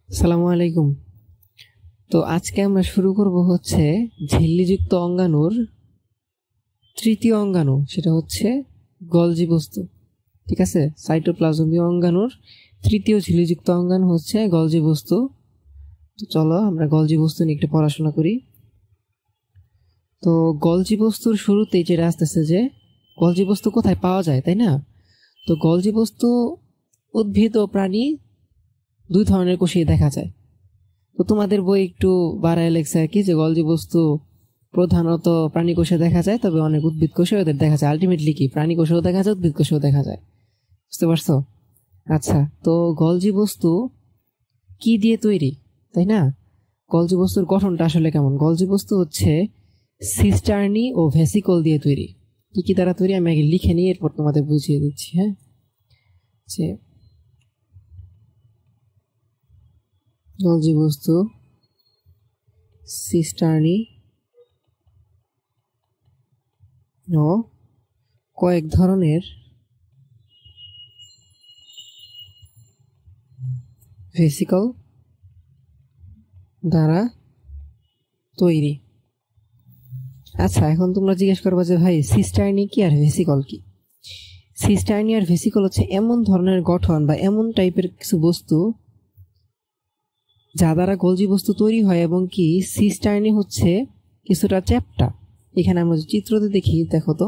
আসসালামু আলাইকুম। তো আজকে আমরা শুরু করব হচ্ছে ঝিল্লিযুক্ত অঙ্গাণুর তৃতীয় অঙ্গাণু, সেটা হচ্ছে গলজি বস্তু। ঠিক আছে, সাইটোপ্লাজমীয় অঙ্গাণুর তৃতীয় ঝিল্লিযুক্ত অঙ্গাণু হচ্ছে গলজি বস্তু। তো চলো আমরা গলজি বস্তু নিয়ে একটু পড়াশোনা করি। তো গলজি বস্তুর শুরুতেই যেটা আসতেছে যে গলজি বস্তু কোথায় পাওয়া যায়, তাই না? তো গলজি বস্তু উদ্ভিদ ও প্রাণী দুই ধরনের কোষেই দেখা যায়। তো তোমাদের বই একটু বাড়ায় লেখছে আর কি, যে গলজি বস্তু প্রধানত প্রাণী কোষে দেখা যায়, তবে অনেক উদ্ভিদ কোষে ওদের দেখা যায়। আলটিমেটলি কি প্রাণী কোষেও দেখা যায়, উদ্ভিদ কোষেও দেখা যায়। বুঝতে পারছো? আচ্ছা, তো গলজি বস্তু কি দিয়ে তৈরি, তাই না? গলজি বস্তুর গঠনটা আসলে কেমন? গলজি বস্তু হচ্ছে সিস্টার্নি ও ভেসিকল দিয়ে তৈরি। কি কি দ্বারা তৈরি আমি আগে লিখে নিই, এরপর তোমাদের বুঝিয়ে দিচ্ছি। হ্যাঁ, যে গলজি বস্তু সিস্টার্নি ও কয়েক ধরনের ভেসিকল দ্বারা তৈরি। আচ্ছা, এখন তোমরা জিজ্ঞেস করবা যে ভাই সিস্টার্নি কি আর ভেসিকল কি? সিস্টার্নি আর ভেসিকল হচ্ছে এমন ধরনের গঠন বা এমন টাইপের কিছু বস্তু যা দ্বারা গলজি বস্তু তৈরি হয়, এবং কি সিস্টার্নি হচ্ছে কিছুটা চ্যাপ্টা। এখানে আমরা চিত্রতে দেখি, দেখো তো,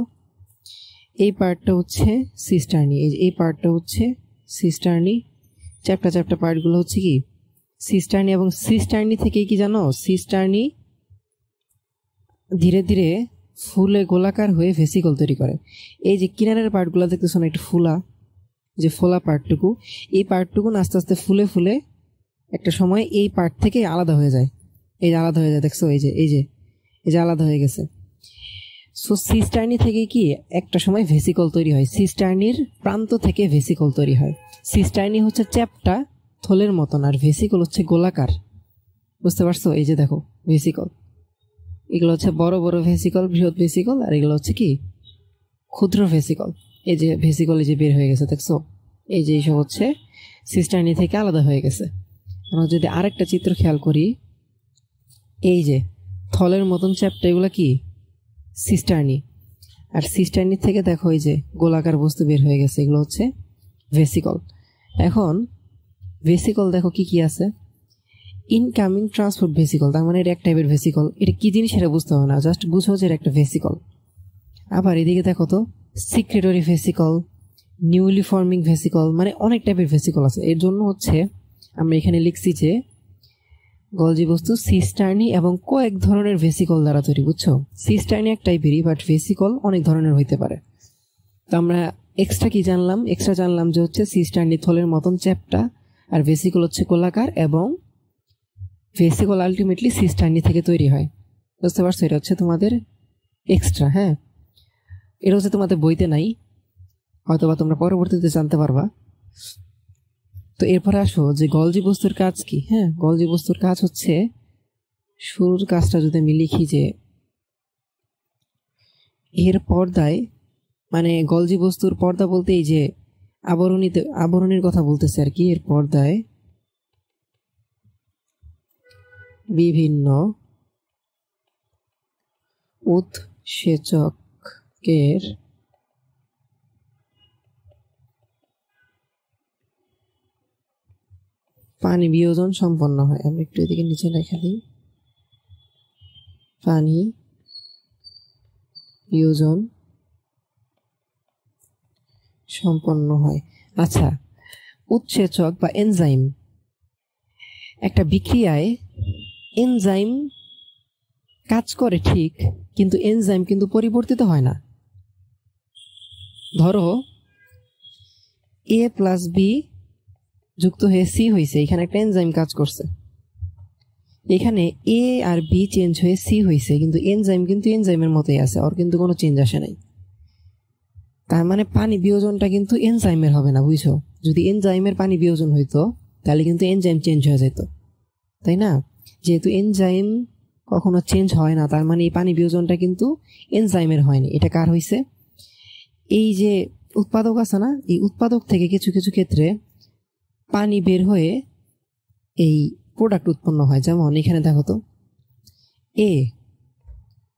এই পার্টটা হচ্ছে সিস্টার্নি, এই পার্টটা হচ্ছে সিস্টার্নি, চ্যাপ্টা চ্যাপ্টা পার্টগুলো হচ্ছে কি সিস্টার্নি। এবং সিস্টার্নি থেকে কি জানো, সিস্টার্নি ধীরে ধীরে ফুলে গোলাকার হয়ে ভেসিকল তৈরি করে। এই যে কিনারের পার্টগুলো দেখতেছো না, একটু ফুলা, যে ফোলা পার্টটুকু, এই পার্টটুকু আস্তে আস্তে ফুলে ফুলে একটা সময় এই পার্ট থেকে আলাদা হয়ে যায়। এই যে আলাদা হয়ে যায়, দেখছো? এই যে এই যে এই যে আলাদা হয়ে গেছে। সো সিস্টার্নি থেকে কি একটা সময় ভেসিকল তৈরি হয়, সিস্টার্নির প্রান্ত থেকে ভেসিকল তৈরি হয়। সিস্টার্নি হচ্ছে চ্যাপ্টা থলের মতন, আর ভেসিকল হচ্ছে গোলাকার। বুঝতে পারছো? এই যে দেখো ভেসিকল, এগুলো হচ্ছে বড় বড় ভেসিকল, বৃহৎ ভেসিকল, আর এগুলো হচ্ছে কি ক্ষুদ্র ভেসিকল। এই যে ভেসিকল এই যে বের হয়ে গেছে, দেখছো? এই যে এইসব হচ্ছে সিস্টার্নি থেকে আলাদা হয়ে গেছে। আমরা যদি আরেকটা চিত্র খেয়াল করি, এই যে থলের মতন চ্যাপ্টা, এগুলো কি সিস্টার্নি। আর সিস্টার্নি থেকে দেখো এই যে গোলাকার বস্তু বের হয়ে গেছে, এগুলো হচ্ছে ভেসিকল। এখন ভেসিকল দেখো কি কি আছে, ইনকামিং ট্রান্সপোর্ট ভেসিকল, তার মানে এটা এক টাইপের ভেসিকল। এটা কি জিনিস সেটা বুঝতে হবে না, জাস্ট বুঝো যে এটা একটা ভেসিকল। আবার এদিকে দেখো তো, secretory vesicle, newly forming vesicle, মানে অনেক টাইপের ভেসিকল আছে। এর জন্য হচ্ছে আমরা এখানে লিখছি যে গলজি বস্তু সিস্টার্নি এবং কয়েক ধরনের ভেসিকল দ্বারা তৈরি। বুঝছো? সিস্টার্নি এক টাইপেরই, বাট ভেসিকল অনেক ধরনের হইতে পারে। তো আমরা এক্সট্রা কি জানলাম? এক্সট্রা জানলাম যে হচ্ছে সিস্টার্নি থলের মতন চ্যাপ্টা, আর ভেসিকল হচ্ছে গোলাকার, এবং ভেসিকল আলটিমেটলি সিস্টার্নি থেকে তৈরি হয়। বুঝতে পারছো? এটা হচ্ছে তোমাদের এক্সট্রা। হ্যাঁ, এটা হচ্ছে তোমাদের বইতে নাই, হয়তোবা তোমরা পরবর্তীতে জানতে পারবা। তো এরপরে আসো যে গলজি বস্তুর কাজ কি। হ্যাঁ, গলজি বস্তুর কাজ হচ্ছে, শুরুর কাজটা যদি আমি লিখি যে এর পর্দায়, মানে গলজি বস্তুর পর্দা বলতে এই যে আবরণীর কথা বলতেছে আর কি। এর পর্দায় বিভিন্ন উৎসেচকের পানি বিয়োজন সম্পন্ন হয়। আমরা একটু এদিকে নিচে লেখা দিই, পানি বিয়োজন সম্পন্ন হয়। আচ্ছা, উৎসেচক বা এনজাইম, একটা বিক্রিয়ায় এনজাইম কাজ করে ঠিক, কিন্তু এনজাইম কিন্তু পরিবর্তিত হয় না। ধরো A+B যুক্ত হয়ে C হয়েছে, এখানে একটা এনজাইম কাজ করছে। এখানে A আর B চেঞ্জ হয়ে C হয়েছে, কিন্তু এনজাইম কিন্তু এনজাইমের মতোই আছে, ওর কিন্তু কোনো চেঞ্জ আসে নাই। তার মানে পানি বিয়োজনটা কিন্তু এনজাইমের হবে না। বুঝছো? যদি এনজাইমের পানি বিয়োজন হইতো তাহলে কিন্তু এনজাইম চেঞ্জ হয়ে যেত, তাই না? যেহেতু এনজাইম কখনো চেঞ্জ হয় না, তার মানে এই পানি বিয়োজনটা কিন্তু এনজাইমের হয়নি। এটা কার হয়েছে? এই যে উৎপাদক আছে না, এই উৎপাদক থেকে কিছু কিছু ক্ষেত্রে পানি বের হয়ে এই প্রোডাক্ট উৎপন্ন হয়। যেমন এখানে দেখো তো, এ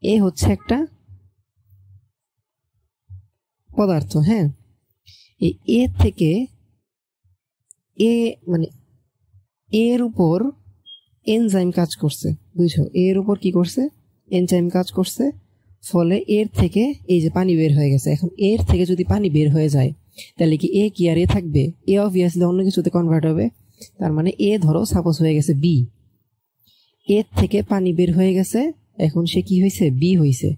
এ হচ্ছে একটা পদার্থ। হ্যাঁ, এই এ থেকে এ মানে এর উপর এনজাইম কাজ করছে, বুঝছো? এর উপর কি করছে? এনজাইম কাজ করছে, ফলে এর থেকে এই যে পানি বের হয়ে গেছে। এখন এর থেকে যদি পানি বের হয়ে যায়, তাহলে কি এ কি আর এ থাকবে? এ অবভিয়াসলি অন্য কিছুতে কনভার্ট হবে। তার মানে এ ধরো সাপোজ হয়ে গেছে বি, এর থেকে পানি বের হয়ে গেছে, এখন সে কি হয়েছে? বি হয়েছে।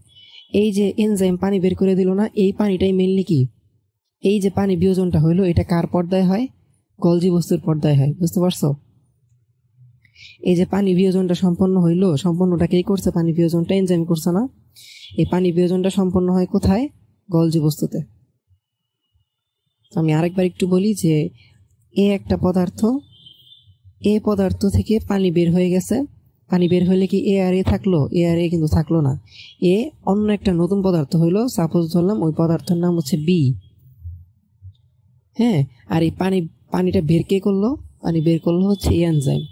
এই যে এনজাইম পানি বের করে দিল না, এই পানিটাই মেনলি কি, এই যে পানি বিয়োজনটা হইলো, এটা কার পর্দায় হয়? গলজি বস্তুর পর্দায় হয়। বুঝতে পারছো? এই যে পানি বিয়োজনটা সম্পন্ন হইলো, সম্পন্নটা কে করছে? পানি বিয়োজনটা এনজাইম করছে না? এই পানি বিয়োজনটা সম্পন্ন হয় কোথায়? গলজি বস্তুতে। আমি আরেকবার একটু বলি যে এ একটা পদার্থ, এ পদার্থ থেকে পানি বের হয়ে গেছে। পানি বের হইলে কি এ আর এ থাকলো? এ আর এ কিন্তু থাকলো না। এ অন্য একটা নতুন পদার্থ হইলো, সাপোজ ধরলাম ওই পদার্থের নাম হচ্ছে বি। হ্যাঁ, আর এই পানিটা বের কে করলো? পানি বের করলো হচ্ছে এনজাইম।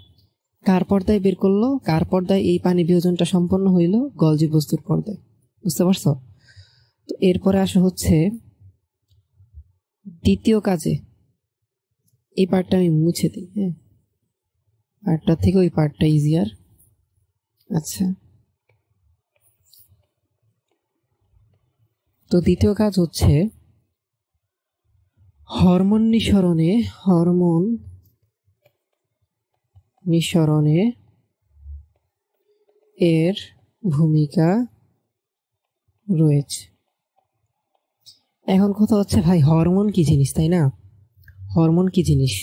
কার পর্দায় বের করলো? কার পর্দায় এই পানি বিয়োজনটা সম্পন্ন হইল? গলজি বস্তুর পর্দায়। বুঝতে পারছো? তো এরপরে আসা হচ্ছে দ্বিতীয় কাজে। এই পার্টটা আমি মুছে দিই। হ্যাঁ, পার্টটা থেকে ওই পার্টটা ইজিয়ার। আচ্ছা, তো দ্বিতীয় কাজ হচ্ছে হরমোন নিঃসরণে এর ভূমিকা রয়েছে। এখন কথা হচ্ছে ভাই, হরমোন কি জিনিস, তাই না? হরমোন কি জিনিস?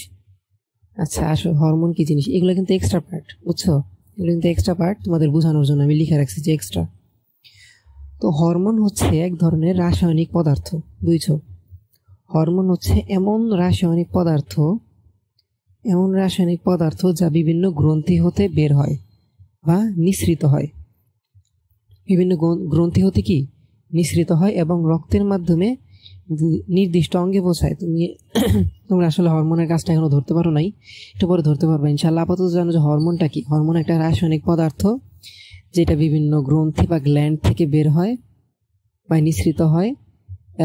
আচ্ছা আসো, হরমোন কি জিনিস? এগুলো কিন্তু এক্সট্রা পার্ট, বুঝছো? এগুলো কিন্তু এক্সট্রা পার্ট, তোমাদের বোঝানোর জন্য আমি লিখে রাখছি যে এক্সট্রা। তো হরমোন হচ্ছে এক ধরনের রাসায়নিক পদার্থ, বুঝছো? হরমোন হচ্ছে এমন রাসায়নিক পদার্থ যা বিভিন্ন গ্রন্থি হতে বের হয় বা নিঃসৃত হয়। বিভিন্ন গ্রন্থি হতে কি নিঃসৃত হয় এবং রক্তের মাধ্যমে নির্দিষ্ট অঙ্গে পৌঁছায়। তোমরা আসলে হরমোনের কাজটা এখনো ধরতে পারো নাই, একটু পরে ধরতে পারবে ইনশাল্লাহ। আপাতত জানো যে হরমোনটা কি। হরমোন একটা রাসায়নিক পদার্থ যেটা বিভিন্ন গ্রন্থি বা গ্ল্যান্ড থেকে বের হয় বা নিঃসৃত হয়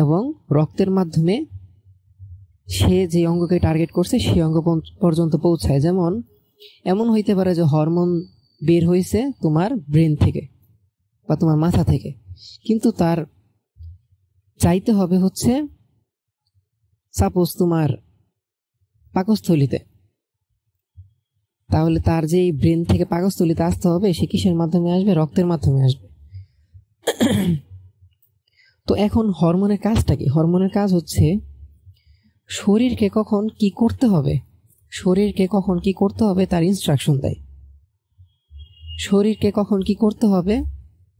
এবং রক্তের মাধ্যমে সে যে অঙ্গকে টার্গেট করছে সেই অঙ্গ পর্যন্ত পৌঁছায়। যেমন এমন হইতে পারে যে হরমোন বের হয়েছে তোমার ব্রেন থেকে বা তোমার মাথা থেকে, কিন্তু তার চাইতে হবে হচ্ছে সাপোজ তোমার পাকস্থলীতে, তাহলে তার যে ব্রেন থেকে পাকস্থলীতে আসতে হবে, সে কিসের মাধ্যমে আসবে? রক্তের মাধ্যমে আসবে। তো এখন হরমোনের কাজটা কি? হরমোনের কাজ হচ্ছে শরীরকে কখন কি করতে হবে তার ইনস্ট্রাকশন দেয়। শরীরকে কখন কি করতে হবে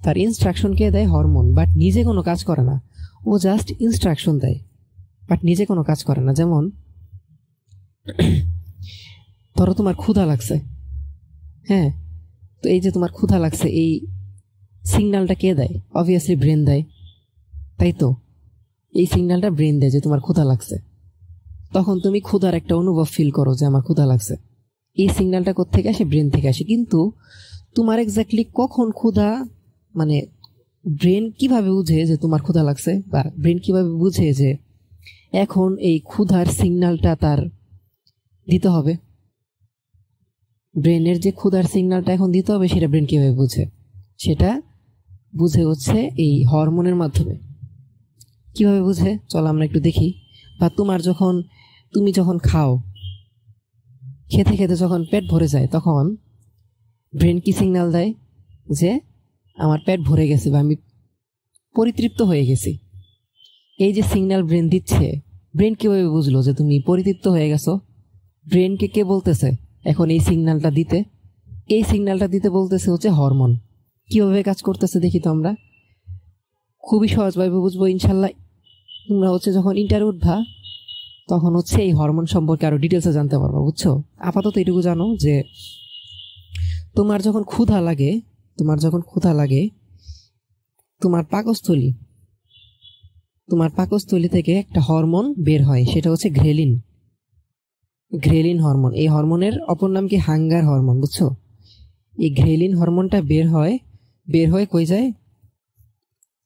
তার ইনস্ট্রাকশন কে দেয়? হরমোন। বাট নিজে কোনো কাজ করে না, ও জাস্ট ইনস্ট্রাকশন দেয়, বাট নিজে কোনো কাজ করে না। যেমন ধরো তোমার ক্ষুধা লাগছে, হ্যাঁ, তো এই যে তোমার ক্ষুধা লাগছে, এই সিগন্যালটা কে দেয়? অবভিয়াসলি ব্রেন দেয়, তাই তো? এই সিগন্যালটা ব্রেন দেয় যে তোমার ক্ষুধা লাগছে। তখন তুমি ক্ষুধার একটা অনুভব ফিল করো যে আমার ক্ষুধা লাগছে। এই সিগন্যালটা কোত্থেকে আসে? ব্রেন থেকে আসে। কিন্তু তোমার এক্স্যাক্টলি কখন ক্ষুধা, মানে ব্রেন কিভাবে বুঝে যে তোমার ক্ষুধা লাগছে, বা ব্রেন কিভাবে বুঝে যে এখন এই ক্ষুধার সিগন্যালটা তার দিতে হবে? ব্রেনের যে ক্ষুধার সিগন্যালটা এখন দিতে হবে, সেটা ব্রেন কিভাবে বুঝে? সেটা বুঝে হচ্ছে এই হরমোনের মাধ্যমে। কিভাবে বুঝে চলো আমরা একটু দেখি। বা তুমি যখন খাও, খেতে খেতে যখন পেট ভরে যায়, তখন ব্রেন কি সিগন্যাল দেয়? যে আমার পেট ভরে গেছে বা আমি পরিতৃপ্ত হয়ে গেছি। এই যে সিগন্যাল ব্রেন দিচ্ছে, ব্রেন কিভাবে বুঝলো যে তুমি পরিতৃপ্ত হয়ে গেছো? ব্রেনকে কে বলতেছে এখন এই সিগন্যালটা দিতে? এই সিগন্যালটা দিতে বলতেছে হচ্ছে হরমোন। কিভাবে কাজ করতেছে দেখি তো আমরা। খুবই সহজভাবে বুঝবো ইনশাল্লাহ। তোমরা হচ্ছে যখন ইন্টারভিউ উঠবা, তখন হচ্ছে এই হরমোন সম্পর্কে আরো ডিটেলসে জানতে পারবো, বুঝছো? আপাতত এটুকু জানো যে তোমার যখন ক্ষুধা লাগে, তোমার পাকস্থলী থেকে একটা হরমোন বের হয়, সেটা হচ্ছে ঘ্রেলিন। Ghrelin hormone. এই হরমোনের অপর নাম কি? হাঙ্গার হরমোন, বুঝছো? এই গ্রেলিন হরমোনটা বের হয়ে কই যায়?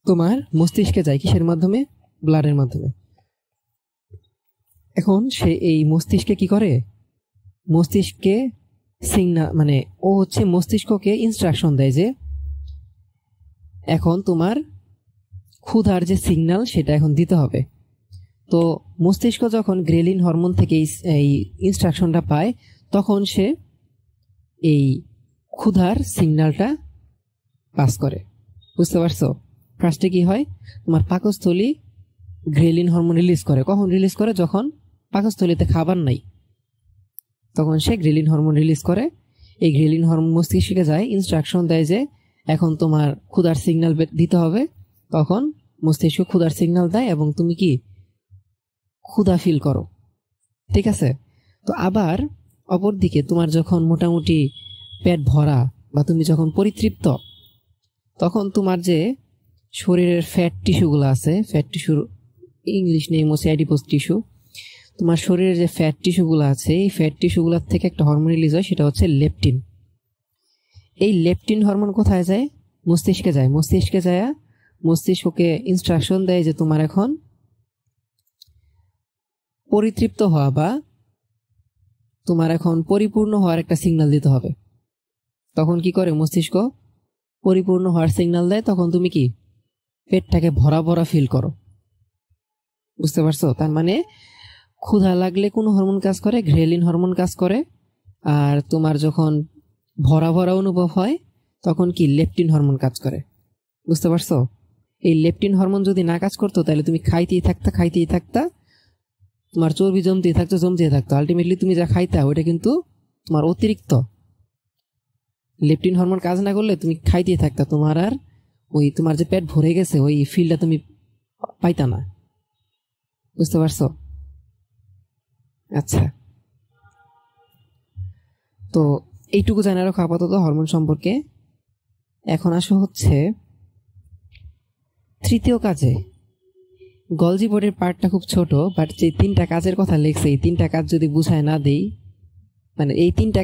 তোমার মস্তিষ্কে যায়। কিসের মাধ্যমে? ব্লাডের মাধ্যমে। এখন সে এই মস্তিষ্কে কি করে? মস্তিষ্কে সিগনাল, মানে ও হচ্ছে মস্তিষ্ককে ইনস্ট্রাকশন দেয় যে এখন তোমার ক্ষুধার যে সিগন্যাল সেটা এখন দিতে হবে। তো মস্তিষ্ক যখন গ্রেলিন হরমোন থেকে এই ইনস্ট্রাকশনটা পায়, তখন সে এই ক্ষুধার সিগন্যালটা পাস করে। বুঝতে পারছো? ফার্স্টে কি হয়, তোমার পাকস্থলী গ্রেলিন হরমোন রিলিজ করে। কখন রিলিজ করে? যখন পাকস্থলীতে খাবার নাই, তখন সে গ্রেলিন হরমোন রিলিজ করে। এই গ্রেলিন হরমোন মস্তিষ্কে যায়, ইনস্ট্রাকশন দেয় যে এখন তোমার ক্ষুধার সিগন্যাল দিতে হবে। তখন মস্তিষ্ক ক্ষুধার সিগন্যাল দেয় এবং তুমি কি ক্ষুধা ফিল করো। ঠিক আছে? তো আবার অপরদিকে তোমার যখন মোটামুটি পেট ভরা বা তুমি যখন পরিতৃপ্ত, তখন তোমার যে শরীরের ফ্যাট টিস্যুগুলো আছে, ফ্যাট টিস্যুর ইংলিশ নেম হচ্ছে অ্যাডিপোজ টিস্যু। তোমার শরীরের যে ফ্যাট টিস্যুগুলো আছে, এই ফ্যাট টিস্যুগুলোর থেকে একটা হরমোন রিলিজ হয়, সেটা হচ্ছে লেপটিন। এই লেপটিন হরমোন কোথায় যায়? মস্তিষ্কে যায়। মস্তিষ্কে যায় মস্তিষ্ককে ইনস্ট্রাকশন দেয় যে তোমার এখন পরিতৃপ্ত হওয়া বা তোমার এখন পরিপূর্ণ হওয়ার একটা সিগন্যাল দিতে হবে। তখন কি করে মস্তিষ্ক? পরিপূর্ণ হওয়ার সিগন্যাল দেয়। তখন তুমি কি পেটটাকে ভরা ভরা ফিল করো। বুঝতে পারছো? তার মানে ক্ষুধা লাগলে কোন হরমোন কাজ করে? গ্রেলিন হরমোন কাজ করে। আর তোমার যখন ভরা ভরা অনুভব হয়, তখন কি লেপটিন হরমোন কাজ করে। বুঝতে পারছো? এই লেপটিন হরমোন যদি না কাজ করতো, তাহলে তুমি খাইতেই থাকতা, তোমার চর্বি জমতেই থাকতো। আলটিমেটলি তুমি যা খাইতা ওইটা কিন্তু তোমার অতিরিক্ত। লেপটিন হরমোন কাজ না করলে তুমি খাইতেই থাকতা, তোমার আর ওই তোমার যে পেট ভরে গেছে ওই ফিলটা তুমি পাইতা না। বুঝতে পারছো? আচ্ছা, তো এইটুকু জানা রাখো আপাতত হরমোন সম্পর্কে। এখন আসো হচ্ছে তৃতীয় কাজে। গলজি বোর্ডের পার্টটা খুব ছোট, বাট যে 3টা কাজের কথা লিখছে, এই 3টা কাজ যদি বুঝায় না দেই, মানে এই 3টা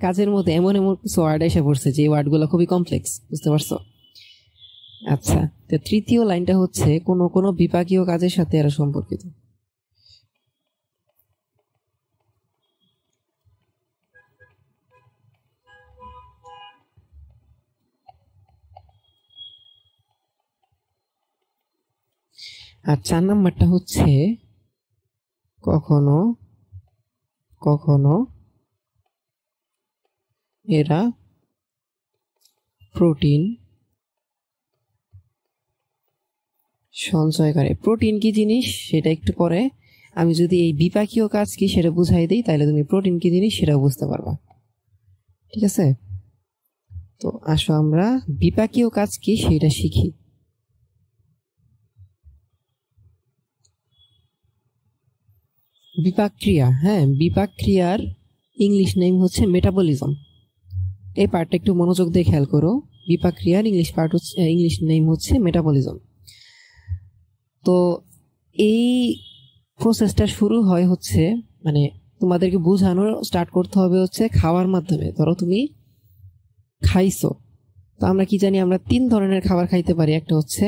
কাজের মধ্যে এমন কিছু ওয়ার্ড এসে পড়ছে যে ওয়ার্ডগুলো খুবই কমপ্লেক্স। বুঝতে পারছো? আচ্ছা, তো তৃতীয় লাইনটা হচ্ছে কোনো কোনো বিপাকীয় কাজের সাথে এরা সম্পর্কিত। আর 4 নাম্বারটা হচ্ছে কখনো কখনো এরা প্রোটিন সঞ্চয় করে। প্রোটিন কি জিনিস সেটা একটু পরে আমি যদি এই বিপাকীয় কাজ কি সেটা বুঝাই দিই, তাহলে তুমি প্রোটিন কি জিনিস সেটাও বুঝতে পারবা। ঠিক আছে? তো আসো আমরা বিপাকীয় কাজ কি সেটা শিখি। বিপাক ক্রিয়া, হ্যাঁ, বিপাক ক্রিয়ার ইংলিশ নেম হচ্ছে মেটাবলিজম। এই পার্টটা একটু মনোযোগ দিয়ে খেয়াল করো। বিপাক ক্রিয়ার ইংলিশ নেম হচ্ছে মেটাবলিজম। তো এই প্রসেসটা শুরু হয় হচ্ছে, মানে তোমাদেরকে বোঝানো স্টার্ট করতে হবে হচ্ছে খাওয়ার মাধ্যমে। ধরো তুমি খাইছো, তো আমরা কি জানি, আমরা 3 ধরনের খাবার খাইতে পারি। একটা হচ্ছে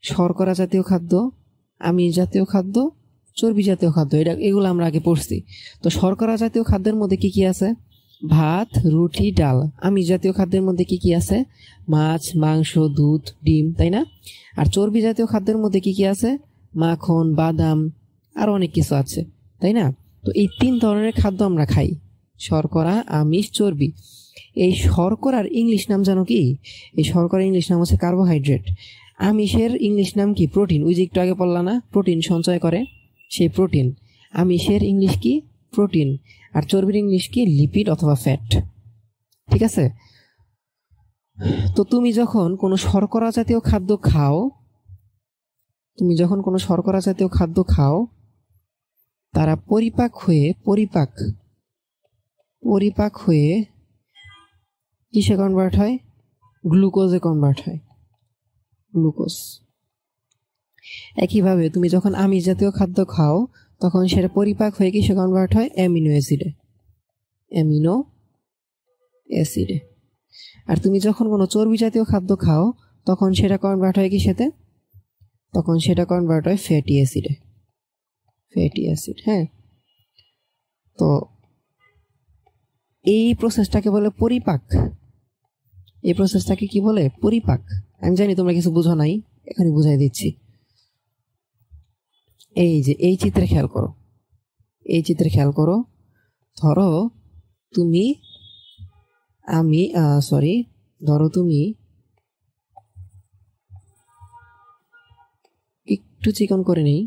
শর্করা জাতীয় খাদ্য, আমিষ জাতীয় খাদ্য, চর্বি জাতীয় খাদ্য। এগুলো আমরা আগে পড়ছি। তো শর্করা জাতীয় খাদ্যের মধ্যে কি কি আছে? ভাত, রুটি, ডাল। আমিষ জাতীয় খাদ্যের মধ্যে কি কি আছে? মাছ, মাংস, দুধ, ডিম, তাই না? আর চর্বি জাতীয় খাদ্যের মধ্যে কি কি আছে? মাখন, বাদাম, আর অনেক কিছু আছে, তাই না? তো এই 3 ধরনের খাদ্য আমরা খাই, শর্করা, আমিষ, চর্বি। এই শর্করার ইংলিশ নাম জানো কি? এই শর্করার ইংলিশ নাম হচ্ছে কার্বোহাইড্রেট। আমিষের ইংলিশ নাম কি? প্রোটিন। ওই যে একটু আগে বললা না, প্রোটিন সঞ্চয় করে, সেই প্রোটিন। আমিষের ইংলিশ কি? প্রোটিন। আর চর্বির ইংলিশ কি? লিপিড অথবা ফ্যাট। ঠিক আছে? তো তুমি যখন কোনো শর্করা জাতীয় খাদ্য খাও, তারা পরিপাক হয়ে কিসে কনভার্ট হয়? গ্লুকোজে কনভার্ট হয়, গ্লুকোজ। একইভাবে তুমি যখন আমিষ জাতীয় খাদ্য খাও, তখন সেটা পরিপাক হয়ে কিসে কনভার্ট হয়? অ্যামিনো অ্যাসিডে। অ্যামিনো অ্যাসিডে। আর তুমি যখন কোনো চর্বি জাতীয় খাদ্য খাও তখন সেটা কনভার্ট হয় কিসেতে? তখন সেটা কনভার্ট হয় ফ্যাটি অ্যাসিডে। Fatty acid. হ্যাঁ, তো এই প্রসেসটাকে বলে পরিপাক। এই প্রসেসটাকে কি বলে? পরিপাক। আমি জানি তোমরা কিছু বুঝো নাই, এখানে বুঝাই দিচ্ছি। এই যে এই চিত্রে খেয়াল করো, এই চিত্রে খেয়াল করো। ধরো তুমি ধরো তুমি একটু চিকন করে নেই,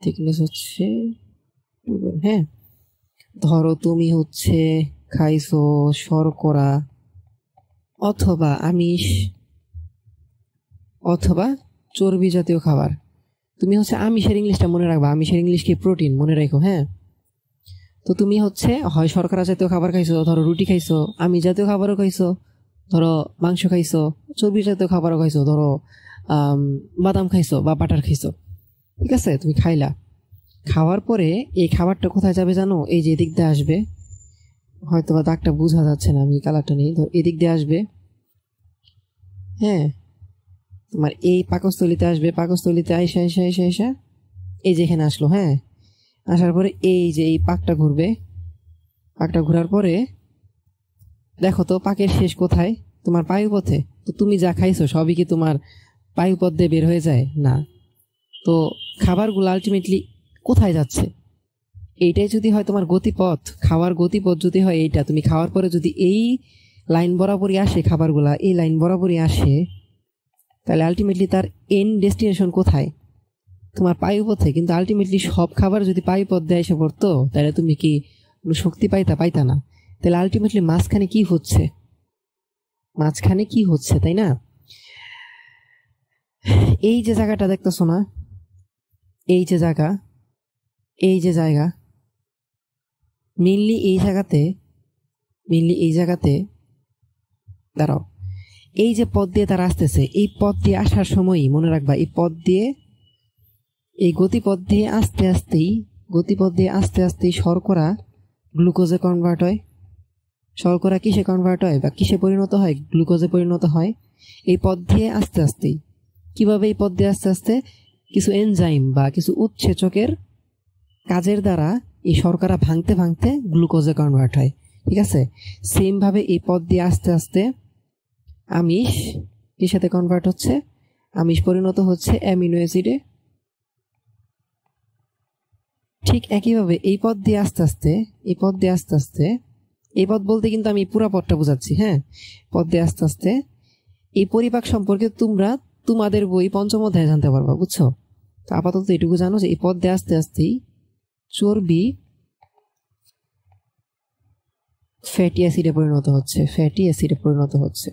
থিকনেস হচ্ছে, হ্যাঁ, ধরো তুমি হচ্ছে খাইছো শর্করা অথবা আমিষ অথবা চর্বি জাতীয় খাবার। তুমি হচ্ছে আমিষের ইংলিশটা মনে রাখবা, আমিষের ইংলিশ কি? প্রোটিন, মনে রাখো। হ্যাঁ, তো তুমি হচ্ছে হয় শর্করা জাতীয় খাবার খাইছো, ধরো রুটি খাইছো, আমিষ জাতীয় খাবারও খাইছো, ধরো মাংস খাইছো, চর্বি জাতীয় খাবারও খাইছো, ধরো বাদাম খাইছো বা বাটার খাইছো। ঠিক আছে, তুমি খাইলা। খাওয়ার পরে এই খাবারটা কোথায় যাবে জানো? এই যে এদিক দিয়ে আসবে, হয়তো বা দাগটা বোঝা যাচ্ছে না, আমি কালারটা নেই, ধর এদিক দিয়ে আসবে। হ্যাঁ, তোমার এই পাকস্থলিতে আসবে, পাকস্থলিতে আইসা আইসা আইসা আইসা এই যে এখানে আসলো। হ্যাঁ, আসার পরে এই যে এই পাকটা ঘুরবে, পাকটা ঘোরার পরে দেখো তো পাকের শেষ কোথায়? তোমার পায়ুপথে। তো তুমি যা খাইছো সবই কি তোমার পায়ুপথ দিয়ে বের হয়ে যায়? না। তো খাবারগুলো আলটিমেটলি কোথায় যাচ্ছে? এইটাই যদি হয় তোমার গতিপথ, খাওয়ার গতিপথ যদি হয় এইটা, তুমি খাওয়ার পরে যদি এই লাইন বরাবরই আসে, খাবারগুলা এই লাইন বরাবরই আসে, তাহলে আলটিমেটলি তার এন্ড ডেস্টিনেশন কোথায়? তোমার পায়ুপথে। কিন্তু আলটিমেটলি সব খাবার যদি পায়ুপথ দিয়ে এসে পড়তো তাহলে তুমি কি কোনো শক্তি পাইতা না। তাহলে আলটিমেটলি মাঝখানে কি হচ্ছে? মাঝখানে কি হচ্ছে, তাই না? এই যে জায়গাটা দেখতেছো না, এই যে জায়গা মেইনলি এই জায়গাতে দাঁড়াও, এই যে পথ দিয়ে তারা আসতেছে, এই পথ দিয়ে আসার সময়ই মনে রাখবা, এই গতিপথ দিয়ে আস্তে আস্তেই শর্করা গ্লুকোজে কনভার্ট হয়। শর্করা কিসে কনভার্ট হয় বা কিসে পরিণত হয়? গ্লুকোজে পরিণত হয় এই পথ দিয়ে আস্তে আস্তেই। কিভাবে? এই পথ দিয়ে আস্তে আস্তে কিছু এনজাইম বা কিছু উৎসেচকের কাজের দ্বারা এই শর্করা ভাঙতে ভাঙতে গ্লুকোজে কনভার্ট হয়। ঠিক আছে, সেম ভাবে এই পথ দিয়ে আস্তে আস্তে আমিষ এর সাথে কনভার্ট হচ্ছে, আমিষ পরিণত হচ্ছে অ্যামিনো অ্যাসিডে। ঠিক একইভাবে এই পথ দিয়ে আস্তে আস্তে এই পথ বলতে কিন্তু আমি পুরো পথটা বোঝাচ্ছি। হ্যাঁ, পথ দিয়ে আস্তে আস্তে এই পরিপাক সম্পর্কে তোমরা তোমাদের বই পঞ্চম অধ্যায়ে জানতে পারবা, বুঝছো? তো আপাতত এটুকু জানো যে এই পথ দিয়ে আস্তে আস্তেই চর্বি ফ্যাটি অ্যাসিডে পরিণত হচ্ছে।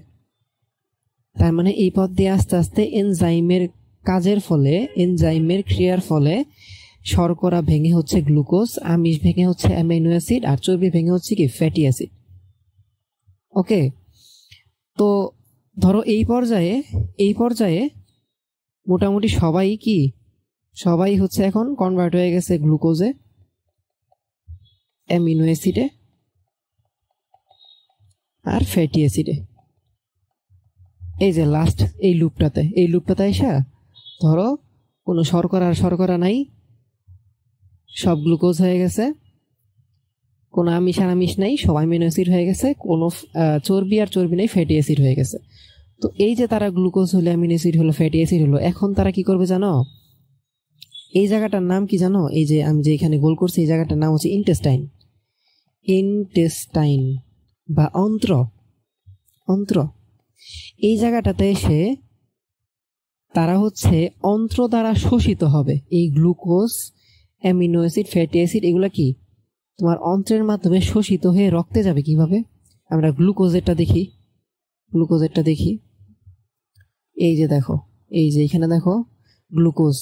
তার মানে এই পথ দিয়ে আস্তে আস্তে এনজাইমের কাজের ফলে, এনজাইমের ক্রিয়ার ফলে শর্করা ভেঙে হচ্ছে গ্লুকোজ, আমিষ ভেঙে হচ্ছে অ্যামিনো অ্যাসিড, আর চর্বি ভেঙে হচ্ছে কি? Fatty acid. ওকে, তো ধরো এই পর্যায়ে মোটামুটি সবাই হচ্ছে এখন কনভার্ট হয়ে গেছে গ্লুকোজে, অ্যামিনো অ্যাসিডে আর ফ্যাটি অ্যাসিডে। এই যে লাস্ট এই লুপটাতে এসে ধরো কোনো শর্করা নাই, সব গ্লুকোজ হয়ে গেছে, কোনো আমিষ নাই, সব অ্যামিনো অ্যাসিড হয়ে গেছে, কোনো চর্বি নেই, ফ্যাটি অ্যাসিড হয়ে গেছে। তো এই যে তারা গ্লুকোজ হলো, অ্যামিনো অ্যাসিড হলো, ফ্যাটি অ্যাসিড হলো, এখন তারা কি করবে জানো? এই জায়গাটার নাম কি জানো? এই যে আমি যে এখানে গোল করছি, এই জায়গাটার নাম হচ্ছে ইন্টেস্টাইন বা অন্ত্র। এই জায়গাটাতে এসে তারা হচ্ছে অন্ত্র দ্বারা শোষিত হবে। এই glucose, amino acid, fatty acid এগুলা কি তোমার অন্ত্রের মাধ্যমে শোষিত হয়ে রক্তে যাবে। কিভাবে? আমরা গ্লুকোজেরটা দেখি। এই যে দেখো, এই যে এখানে দেখো, glucose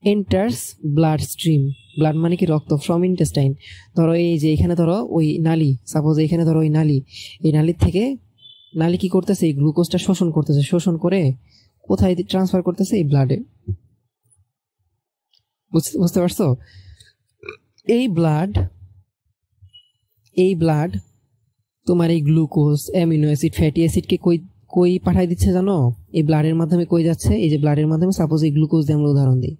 enters blood stream, blood মানে কি? রক্ত, ফ্রম ইন্টেস্টাইন। ধরো এই যে এখানে ধরো ওই নালী, সাপোজ এখানে ধরো ওই নালীর থেকে নালী কি করতেছে? এই গ্লুকোজটা শোষণ করে কোথায় ট্রান্সফার করতেছে? এই ব্লাডে। বুঝতে পারছো? এই ব্লাড তোমার এই গ্লুকোজ, অ্যামিনো অ্যাসিড, ফ্যাটি অ্যাসিডকে কই কই পাঠাই দিচ্ছে জানো? এই ব্লাডের মাধ্যমে কই যাচ্ছে? এই যে ব্লাডের মাধ্যমে, সাপোজ এই গ্লুকোজ দিয়ে আমরা উদাহরণ দিই,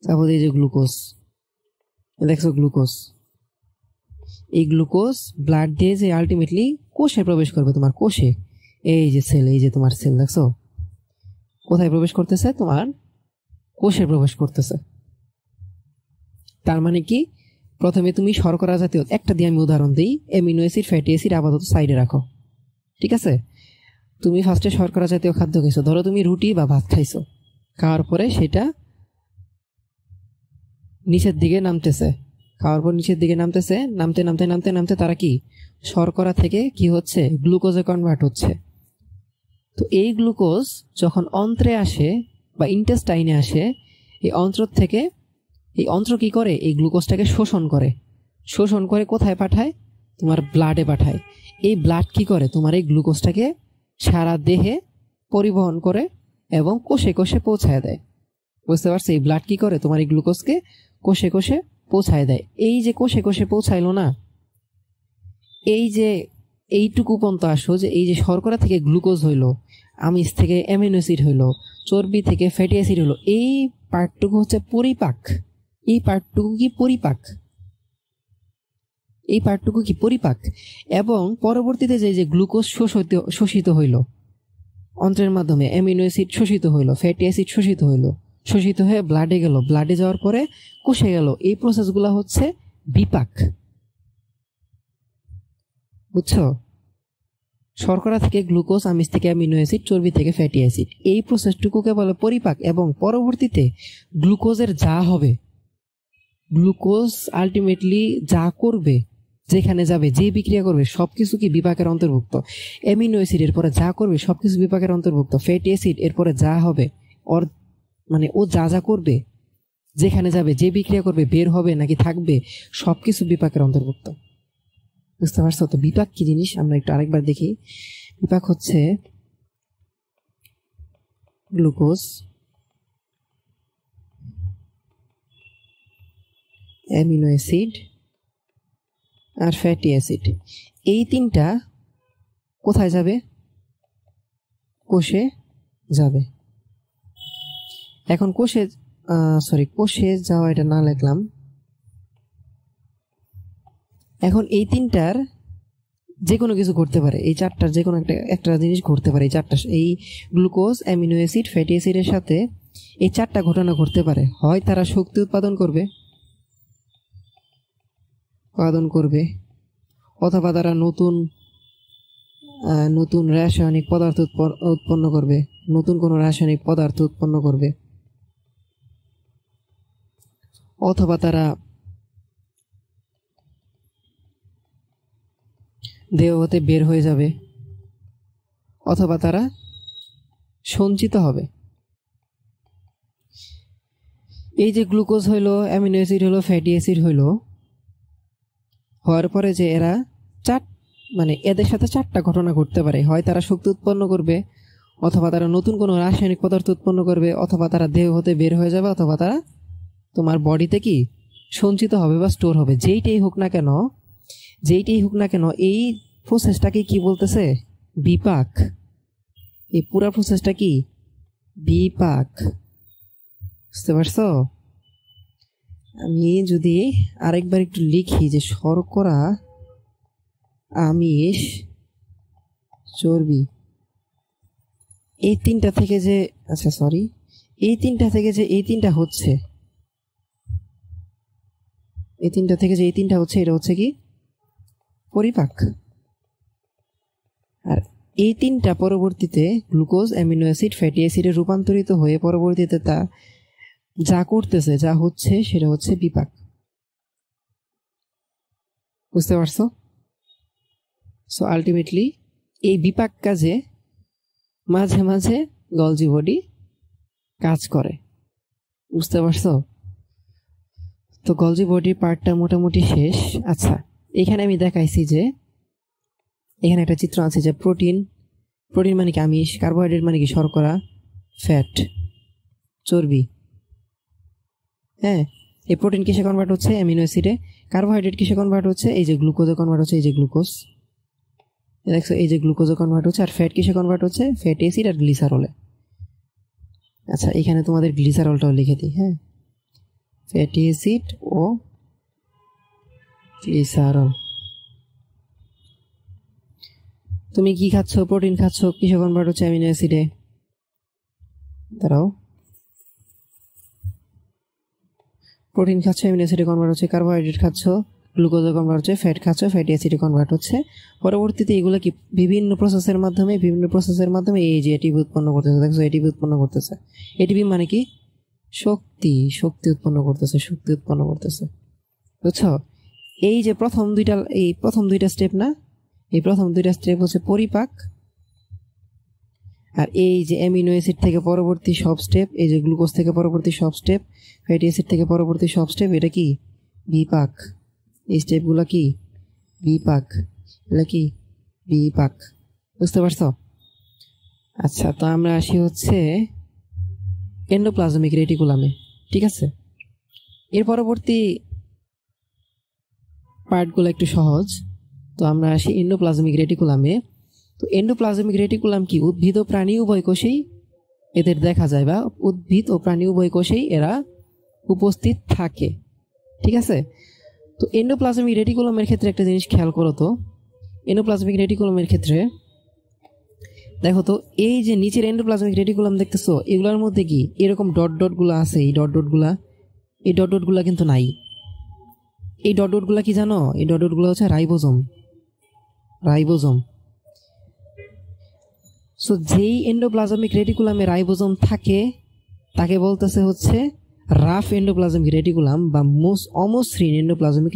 সাপোজ এই যে গ্লুকোজ, দেখছো গ্লুকোজ, এই গ্লুকোজ ব্লাড দিয়ে যে আলটিমেটলি কোষে প্রবেশ করবে, তোমার কোষে। এই যে সেল, এই যে তোমার সেল, দেখছো কোথায় প্রবেশ করতেছে? তোমার কোষে প্রবেশ করতেছে। তার মানে কি, প্রথমে তুমি শর্করা জাতীয় একটা দিয়ে আমি উদাহরণ দিই, অ্যামিনো অ্যাসিড, ফ্যাটি অ্যাসিড আপাতত সাইডে রাখো, ঠিক আছে? তুমি ফার্স্টে শর্করা জাতীয় খাদ্য খাইছো, ধরো তুমি রুটি বা ভাত খাইছো, খাওয়ার পরে সেটা নিচের দিকে নামতেছে, খাওয়ার পর নিচের দিকে নামতেছে, নামতে নামতে নামতে নামতে তারা কি শর্করা থেকে কি হচ্ছে? গ্লুকোজে কনভার্ট হচ্ছে। তো এই গ্লুকোজ যখন অন্ত্রে আসে বা ইন্টেস্টাইনে আসে, এই অন্ত্র কি করে? এই গ্লুকোজটাকে শোষণ করে কোথায় পাঠায়? তোমার ব্লাডে পাঠায়। এই ব্লাড কি করে? তোমার এই গ্লুকোজটাকে সারা দেহে পরিবহন করে এবং কোষে কোষে পৌঁছায় দেয়। বুঝতে পারছো? এই ব্লাড কি করে? তোমার এই গ্লুকোজকে কোষে কোষে পৌঁছায় দেয়। এই যে কোষে কোষে পৌঁছাইলো না, এই যে এইটুকু পর্যন্ত আসো, যে এই যে শর্করা থেকে গ্লুকোজ হইলো, আমিষ থেকে অ্যামিনো অ্যাসিড হইলো, চর্বি থেকে ফ্যাটি অ্যাসিড হইলো, এই পার্টটুকু হচ্ছে পরিপাক। এই পার্টটুকু কি পরিপাক। এবং পরবর্তীতে যে গ্লুকোজ শোষিত হইল অন্ত্রের মাধ্যমে, অ্যামিনো অ্যাসিড শোষিত হইলো, ফ্যাটি অ্যাসিড শোষিত হয়ে ব্লাডে গেল, ব্লাডে যাওয়ার পরে কোষে গেল, এই প্রসেসগুলো হচ্ছে বিপাক। বুঝছো? শর্করা থেকে গ্লুকোজ, আমিষ থেকে অ্যামিনো অ্যাসিড, চর্বি থেকে ফ্যাটি অ্যাসিড, এই প্রসেসটুকুকে বলে পরিপাক। এবং পরবর্তীতে গ্লুকোজের যা হবে, গ্লুকোজ আলটিমেটলি যা করবে, যেখানে যাবে, যে বিক্রিয়া করবে, সবকিছু কি বিপাকের অন্তর্ভুক্ত। অ্যামিনো অ্যাসিড এরপরে যা করবে সবকিছু বিপাকের অন্তর্ভুক্ত। ফ্যাটি অ্যাসিড এরপরে যা হবে, ও যা করবে, যেখানে যাবে, যে বিক্রিয়া করবে, বের হবে নাকি থাকবে, সবকিছু বিপাকের অন্তর্ভুক্ত। বুঝতে পারছো? তো বিপাক কি জিনিস আমরা একটু আরেকবার দেখি। বিপাক হচ্ছে গ্লুকোজ, অ্যামিনো অ্যাসিড আর ফ্যাটি অ্যাসিড, এই তিনটা কোথায় যাবে? কোষে যাবে। এখন কোষে যাওয়া, এটা না লিখলাম। এখন এই তিনটার যে কোনো কিছু ঘটতে পারে, এই চারটার যে কোনো একটা জিনিস ঘটতে পারে। এই গ্লুকোজ, অ্যামিনো অ্যাসিড, ফ্যাটি অ্যাসিডের সাথে এই চারটা ঘটনা ঘটতে পারে। হয় তারা শক্তি উৎপাদন করবে, অথবা তারা নতুন রাসায়নিক পদার্থ উৎপন্ন করবে, নতুন কোনো রাসায়নিক পদার্থ উৎপন্ন করবে, অথবা তারা দেহ হতে বের হয়ে যাবে, অথবা তারা সঞ্চিত হবে। এই যে গ্লুকোজ হইলো, অ্যামিনো অ্যাসিড হইলো, ফ্যাটি অ্যাসিড হইলো, হওয়ার পরে যে এদের সাথে চারটা ঘটনা ঘটতে পারে। হয় তারা শক্তি উৎপন্ন করবে, অথবা তারা নতুন কোনো রাসায়নিক পদার্থ উৎপন্ন করবে, অথবা তারা দেহ হতে বের হয়ে যাবে, অথবা তারা তোমার বডিতে কি সঞ্চিত হবে বা স্টোর হবে। যেইটাই হোক না কেন এই প্রসেসটাকে কি বলতেছে? বিপাক। এই পুরা প্রসেসটা কি? বিপাক। বুঝতে পারছো? আমি যদি আরেকবার একটু লিখি, যে শর্করা, আমিষ, চর্বি, এই তিনটা থেকে যে এই তিনটা হচ্ছে, এটা হচ্ছে কি? পরিপাক। আর এই তিনটা পরবর্তীতে গ্লুকোজ, অ্যামিনো অ্যাসিড, ফ্যাটি অ্যাসিডে রূপান্তরিত হয়ে পরবর্তীতে তা যা হচ্ছে সেটা হচ্ছে বিপাক। বুঝতে পারছো? সো আলটিমেটলি এই বিপাক কাজে মাঝে মাঝে গলজি বডি কাজ করে। বুঝতে পারছো? তো গলজি বডির পার্টটা মোটামুটি শেষ। আচ্ছা, এখানে আমি দেখাইছি যে এখানে একটা চিত্র আছে যে প্রোটিন মানে কি আমিষ, কার্বোহাইড্রেট মানে কি শর্করা, ফ্যাট, চর্বি, হ্যাঁ, এই প্রোটিন কিসে কনভার্ট হচ্ছে? অ্যামিনো অ্যাসিডে। কার্বোহাইড্রেট কিসে কনভার্ট হচ্ছে? এই যে গ্লুকোজে কনভার্ট হচ্ছে, এই যে গ্লুকোজ দেখছো, এই যে গ্লুকোজে কনভার্ট হচ্ছে। আর ফ্যাট কিসে কনভার্ট হচ্ছে? ফ্যাটি অ্যাসিড আর গ্লিসারলে। আচ্ছা, এখানে তোমাদের গ্লিসারলটাও লিখে দিই। হ্যাঁ, ফ্যাটি অ্যাসিড ও গ্লিসারল। তুমি কি খাচ্ছ? প্রোটিন খাচ্ছ, কিসে কনভার্ট হচ্ছে? অ্যামিনো অ্যাসিডে। দাঁড়াও, প্রোটিন খাচ্ছ, অ্যামিনো অ্যাসিডে কনভার্ট হচ্ছে। কার্বোহাইড্রেট খাচ্ছ, গ্লুকোজে কনভার্ট হচ্ছে। ফ্যাট খাচ্ছ, ফ্যাটি অ্যাসিডে কনভার্ট হচ্ছে। পরবর্তীতে এগুলো কি বিভিন্ন প্রসেসের মাধ্যমে এই যে এটিপি উৎপন্ন করতেছে। দেখছো, এটিপি উৎপন্ন করতেছে। এটিপি মানে কি? শক্তি উৎপন্ন করতেছে। বুঝছো? এই যে প্রথম দুইটা স্টেপ না, এই প্রথম দুইটা স্টেপ হচ্ছে পরিপাক। আর এই যে অ্যামিনো অ্যাসিড থেকে পরবর্তী সব স্টেপ, এই যে গ্লুকোজ থেকে পরবর্তী সব স্টেপ, ফ্যাটি অ্যাসিড থেকে পরবর্তী সব স্টেপ, এটা কি? বিপাক। এই স্টেপগুলো কি? বিপাক। এগুলো কি? বিপাক। বুঝতে পারছো? আচ্ছা, তো আমরা আসি হচ্ছে এন্ডোপ্লাজমিক রেটিকুলামে। ঠিক আছে, এর পরবর্তী পার্টগুলো একটু সহজ। তো আমরা আসি এন্ডোপ্লাজমিক রেটিকুলামে। তো এন্ডোপ্লাজমিক রেটিকুলাম কি? উদ্ভিদ ও প্রাণী উভয় কোষেই এদের দেখা যায়, বা উদ্ভিদ ও প্রাণী উভয় কোষেই এরা উপস্থিত থাকে। ঠিক আছে, তো এন্ডোপ্লাজমিক রেটিকুলামের ক্ষেত্রে একটা জিনিস খেয়াল করো তো। এন্ডোপ্লাজমিক রেটিকুলামের ক্ষেত্রে দেখো তো, এই যে নিচের এন্ডোপ্লাজমিক রেটিকুলাম দেখতেছো, এগুলোর মধ্যে কি এরকম ডট ডট গুলা আছে? এই ডট ডট গুলা কিন্তু নাই। এই ডট ডট গুলা কি জানো? এই ডট ডট গুলা হচ্ছে রাইবোজোম। সো যেই এন্ডোপ্লাজমিক রেটিকুলামে রাইবোজোম থাকে তাকে বলতেছে হচ্ছে রাফ এন্ডোপ্লাজমিক রেটিকুলাম বা অমসৃণ এন্ডোপ্লাজমিক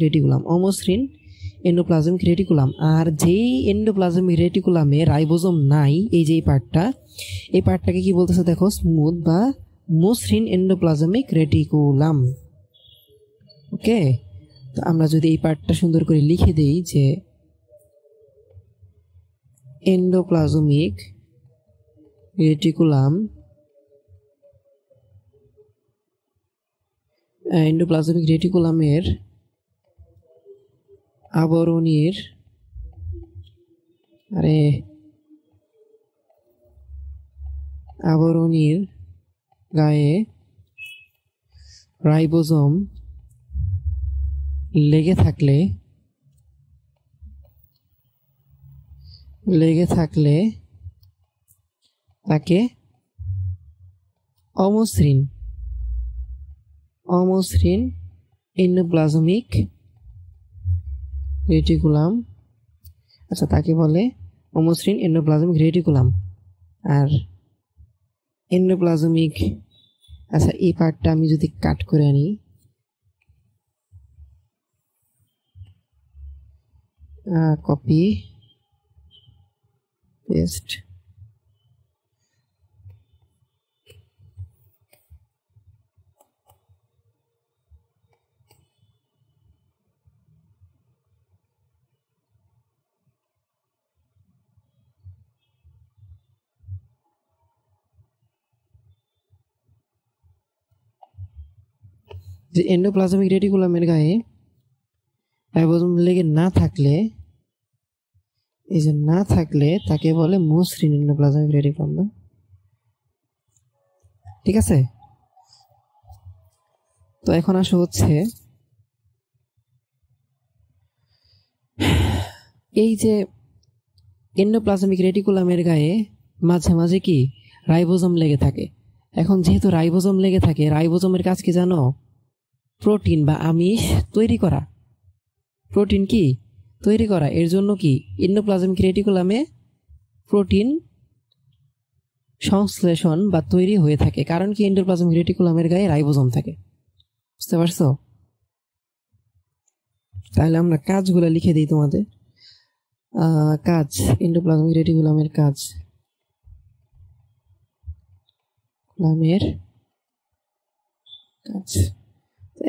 রেটিকুলাম। আর যেই এন্ডোপ্লাজমিক রেটিকুলামে রাইবোজোম নাই, এই যে এই পার্টটাকে কি বলতেছে দেখো? স্মুথ বা মসৃণ এন্ডোপ্লাজমিক রেটিকুলাম। ওকে, তো আমরা যদি এই পার্টটা সুন্দর করে লিখে দেই যে এন্ডোপ্লাজমিক রেটিকুলাম, এন্ডোপ্লাজমিক রেটিকুলামের আবরণীর গায়ে রাইবোজোম লেগে থাকলে তাকে অমসৃণ এন্ডোপ্লাজমিক রেটিকুলাম। আচ্ছা, তাকে বলে অমসৃণ এন্ডোপ্লাজমিক রেটিকুলাম। আর এন্ডোপ্লাজমিক, আচ্ছা এই পার্টটা আমি যদি কাট করে আনি, কপি পেস্ট, যে এন্ডোপ্লাজমিক রেটিকুলামের গায়ে রাইবোজোম লেগে না থাকলে, এই যে না থাকলে তাকে বলে মসৃণ এন্ডোপ্লাজমিক রেটিকুলাম না? ঠিক আছে, তো এখন আসো হচ্ছে এই যে এন্ডোপ্লাজমিক রেটিকুলামের গায়ে মাঝে মাঝে কি রাইবোজোম লেগে থাকে। এখন যেহেতু রাইবোজোম লেগে থাকে, রাইবোজোমের কাজ কি জানো? প্রোটিন বা আমিষ তৈরি করা। প্রোটিন কি তৈরি করা? এর জন্য কি এন্ডোপ্লাজমিক রেটিকুলামে প্রোটিন সংশ্লেষণ বা তৈরি হয়ে থাকে। কারণ কি এন্ডোপ্লাজমিক রেটিকুলামের গায়ে রাইবোজোম থাকে। বুঝতে পারছো? তাহলে আমরা কাজগুলো লিখে দিই তোমাদের। কাজ, এন্ডোপ্লাজমিক রেটিকুলামের কাজ,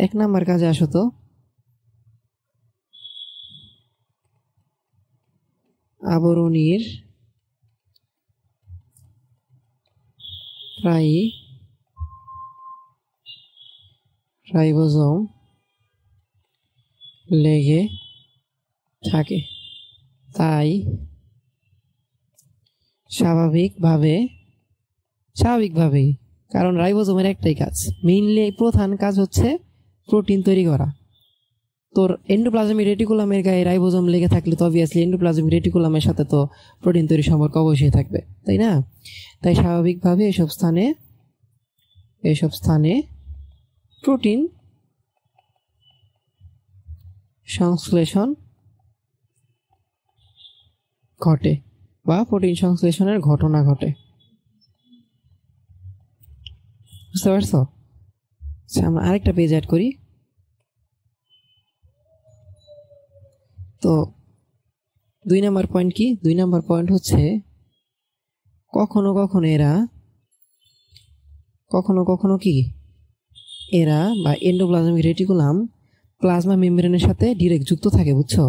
এক নাম্বার কাজে আসো তো। আবরণীর প্রায়ই রাইবোজোম লেগে থাকে। তাই স্বাভাবিকভাবেই কারণ রাইবোজোমের একটাই কাজ, মেইনলি প্রধান কাজ হচ্ছে প্রোটিন তৈরি করা। তোর এন্ডোপ্লাজমিক রেটিকুলামের গায়ে রাইবোজোম লেগে থাকলে তো অবভিয়াসলি এন্ডোপ্লাজমিক রেটিকুলামের সাথে তো প্রোটিন তৈরি সম্পর্ক অবশ্যই থাকবে, তাই না? তাই স্বাভাবিকভাবে এসব স্থানে প্রোটিন সংশ্লেষণ ঘটে বা প্রোটিন সংশ্লেষণের ঘটনা ঘটে। বুঝতে পারছো? আমরা আরেকটা পেজ অ্যাড করি। তো 2 নম্বর পয়েন্ট কি? 2 নম্বর পয়েন্ট হচ্ছে কখনো কখনো এরা বা এন্ডোপ্লাজমিক রেটিকুলাম প্লাজমা মেমব্রেনের সাথে ডিরেক্ট যুক্ত থাকে। বুঝছো?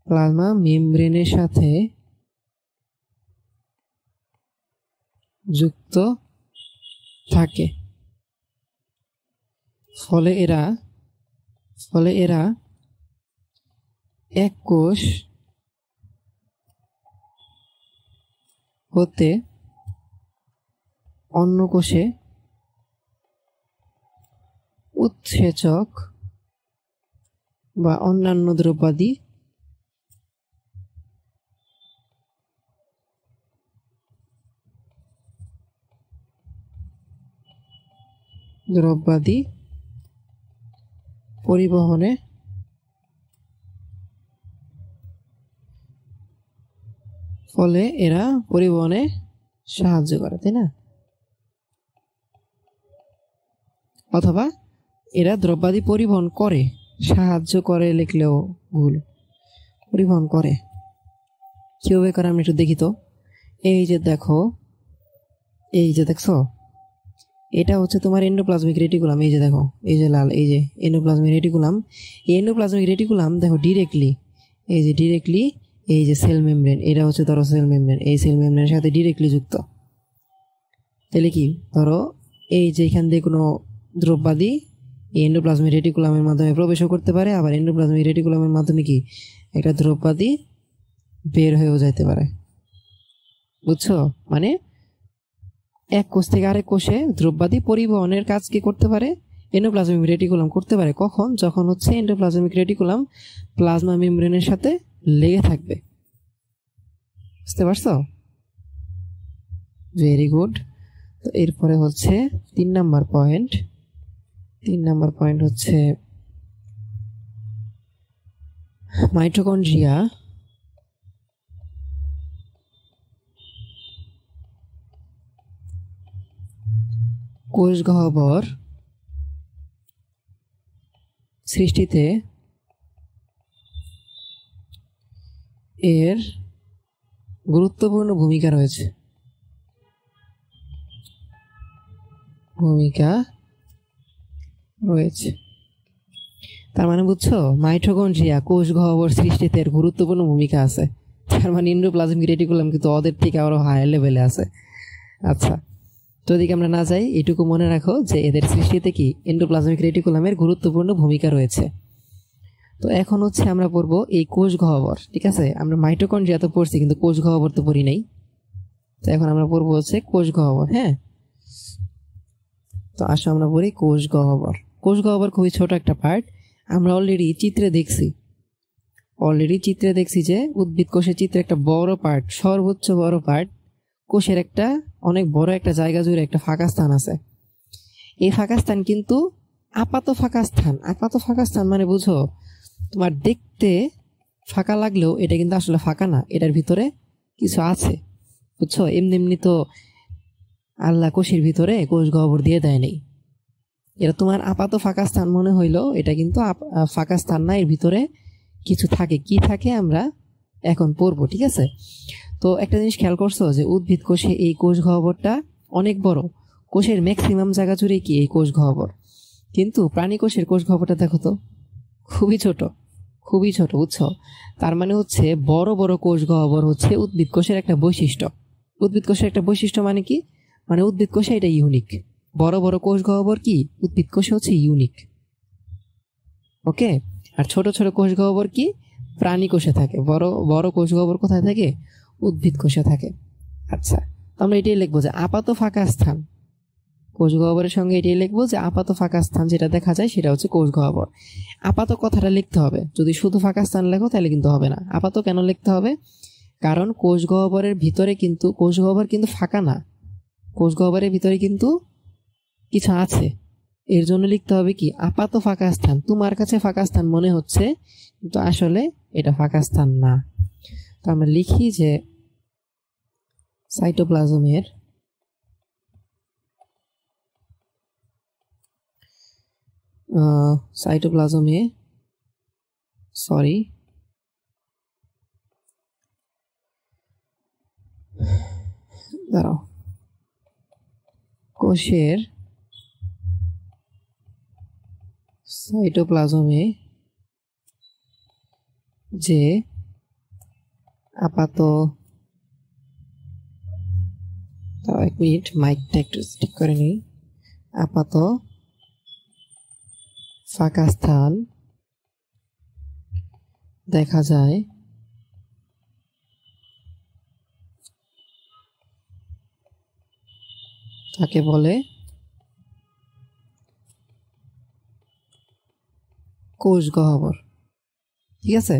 প্লাজমা মেমব্রেনের সাথে যুক্ত থাকে, ফলে এরা এক কোষ হতে অন্য কোষে উৎসেচক বা অন্যান্য দ্রব্যাদি পরিবহনে ফলে এরা পরিবহনে সাহায্য করে, তাই না? অথবা এরা দ্রব্যাদি পরিবহন করে, সাহায্য করে লিখলেও ভুল, পরিবহন করে। কিভাবে করে আমি একটু দেখি তো। এই যে দেখছো, এটা হচ্ছে তোমার এন্ডোপ্লাজমিক রেটিকুলাম। এই যে দেখো, এই যে লাল, এই যে এন্ডোপ্লাজমিক রেটিকুলাম। এই এন্ডোপ্লাজমিক রেটিকুলাম দেখো ডিরেক্টলি এই যে সেল মেমব্রেন, এটা হচ্ছে ধরো সেল মেমব্রেন, এই সেল মেমব্রেনের সাথে ডিরেক্টলি যুক্ত। তাহলে কি ধরো এই যে এখান দিয়ে কোনো দ্রব্যাদি এই এন্ডোপ্লাজমিক রেটিকুলামের মাধ্যমে প্রবেশও করতে পারে, আবার এন্ডোপ্লাজমিক রেটিকুলামের মাধ্যমে কি একটা দ্রব্যাদি বের হয়েও যেতে পারে। বুঝছো? মানে এক কোষ থেকে আরেক কোষে দ্রব্যাদি পরিবহনের কাজ কি করতে পারে? এন্ডোপ্লাজমিক রেটিকুলাম করতে পারে। কখন? যখন হচ্ছে এন্ডোপ্লাজমিক রেটিকুলাম প্লাজমা মেমব্রেনের সাথে লেগে থাকবে। বুঝতে পারছো? Very good. তো এরপরে হচ্ছে 3 নম্বর পয়েন্ট হচ্ছে মাইটোকন্ড্রিয়া কোষ গহ্বর সৃষ্টিতে এর গুরুত্বপূর্ণ ভূমিকা রয়েছে। তার মানে বুঝছো, মাইটোকন্ড্রিয়া কোষ গহ্বর সৃষ্টিতে এর গুরুত্বপূর্ণ ভূমিকা আছে। তার মানে এন্ডোপ্লাজমিক রেটিকুলাম কিন্তু ওদের থেকে আরো হায়ার লেভেলে আছে। আচ্ছা, তো এদিকে আমরা না যাই, এইটুকু মনে রাখো যে এদের সৃষ্টিতে কি এন্ডোপ্লাজমিক রেটিকুলামের গুরুত্বপূর্ণ ভূমিকা রয়েছে। তো এখন হচ্ছে আমরা পড়বো এই কোষ গহ্বর। ঠিক আছে, আমরা মাইটোকন্ড্রিয়া তো পড়ছি কিন্তু কোষ গহ্বর তো পড়ি নাই। তো এখন আমরা পড়বো হচ্ছে কোষ গহ্বর। হ্যাঁ, তো আসো আমরা পড়ি কোষ গহ্বর। কোষ গহ্বর খুবই ছোট একটা পার্ট। আমরা অলরেডি চিত্রে দেখছি যে উদ্ভিদ কোষের চিত্রে একটা বড় পার্ট, সর্বোচ্চ বড় পার্ট, কোষের একটা অনেক বড় একটা জায়গা জুড়ে একটা ফাঁকা স্থান আছে। এই ফাঁকা স্থান কিন্তু আপাত ফাঁকা স্থান মানে বুঝো, তোমার দেখতে ফাঁকা লাগলেও এটা কিন্তু আসলে ফাঁকা না, এটার ভিতরে কিছু আছে। বুঝছো? এমনি তো আল্লাহ কোষের ভিতরে কোষ গহ্বর দিয়ে দেয় নেই। এটা তোমার আপাত ফাঁকা স্থান মনে হইলো, এটা কিন্তু ফাঁকা স্থান না, এর ভিতরে কিছু থাকে। কি থাকে আমরা এখন পড়বো। ঠিক আছে, তো একটা জিনিস খেয়াল করছো যে উদ্ভিদ কোষে এই কোষ গহ্বরটা অনেক বড়, কোষের ম্যাক্সিমাম জায়গা জুড়ে কি এই কোষ গহ্বর। কিন্তু প্রাণী কোষের কোষ গহ্বরটা দেখো তো খুবই ছোট। বুঝছো? তার মানে হচ্ছে বড় বড় কোষ গহ্বর হচ্ছে উদ্ভিদ কোষের একটা বৈশিষ্ট্য। উদ্ভিদ কোষের একটা বৈশিষ্ট্য মানে কি? মানে উদ্ভিদ কোষে এটা ইউনিক। বড় বড় কোষ গহ্বর কি উদ্ভিদ কোষে হচ্ছে ইউনিক। ওকে, আর ছোট ছোট কোষ গহ্বর কি প্রাণী কোষে থাকে। বড় বড় কোষ গহ্বর কোথায় থাকে? উদ্ভিদ কোষে থাকে। আচ্ছা, তো আমরা এটাই লিখবো যে আপাত ফাঁকা স্থান, কোষ গহ্বরের সঙ্গে এটাই লিখবো যে আপাত ফাঁকা স্থান যেটা দেখা যায় সেটা হচ্ছে কোষ গহ্বর। আপাত কথাটা লিখতে হবে, যদি শুধু ফাঁকা স্থান লেখো তাহলে কিন্তু হবে না। আপাত কেন লিখতে হবে? কারণ কোষ গহ্বরের ভিতরে কিন্তু, কোষ গহ্বর কিন্তু ফাঁকা না, কোষ গহ্বরের ভিতরে কিন্তু কিছু আছে, এর জন্য লিখতে হবে কি আপাত ফাঁকা স্থান। তোমার কাছে ফাঁকা স্থান মনে হচ্ছে, কিন্তু আসলে এটা ফাঁকা স্থান না। তো আমরা লিখি যে সাইটোপ্লাজমের সাইটোপ্লাজমে দাঁড়াও, কোষের সাইটোপ্লাজমে যে আপাত, এক মিনিট মাইকটা একটু ঠিক করে নিই, আপাত ফাঁকা স্থান দেখা যায় তাকে বলে কোষ গহ্বর। ঠিক আছে,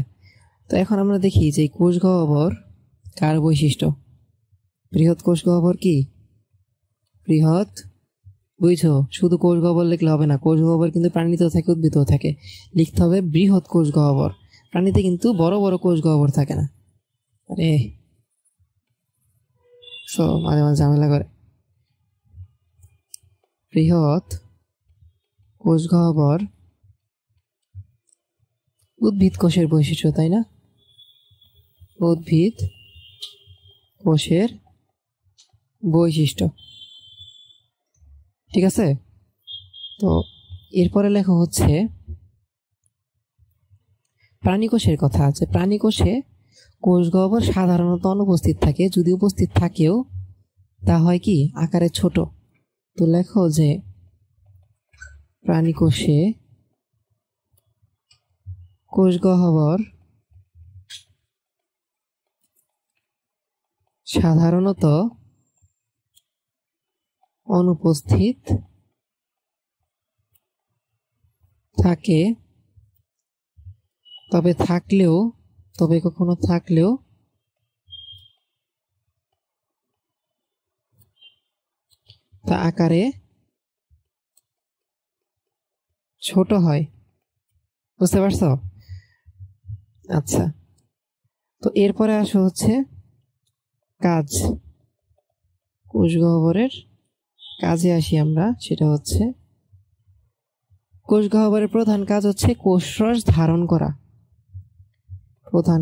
তো এখন আমরা দেখি যে কোষ গহ্বর কার বৈশিষ্ট্য। বৃহৎ কোষ গহ্বর কি? বৃহৎ, বুঝছো? শুধু কোষ গহ্বর লিখলে হবে না, কোষ গহ্বর কিন্তু প্রাণীতেও থাকে, উদ্ভিদেও থাকে। লিখতে হবে বৃহৎ কোষ গহ্বর। প্রাণীতে কিন্তু বড় বড় কোষ গহ্বর থাকে না। আরে মাঝে মাঝে ঝামেলা করে। বৃহৎ কোষ গহ্বর উদ্ভিদ কোষের বৈশিষ্ট্য, তাই না? উদ্ভিদ কোষের বৈশিষ্ট্য, ঠিক আছে। তো এরপরে লেখা হচ্ছে প্রাণী কোষের কথা আছে। প্রাণী কোষে কোষ গহ্বর সাধারণত অনুপস্থিত থাকে, যদি উপস্থিত থাকেও তা হয় কি আকারে ছোট। তো লেখো যে প্রাণী কোষে কোষ গহ্বর সাধারণত অনুপস্থিত থাকে, তবে কখনো থাকলেও তা আকারে ছোট হয়। বুঝতে পারছো? আচ্ছা, তো এরপরে আসো হচ্ছে কাজ। কোষ গহ্বরের কাজে আসি আমরা, সেটা হচ্ছে কোষ গহ্বরের প্রধান কাজ হচ্ছে কোষরস ধারণ করা। প্রধান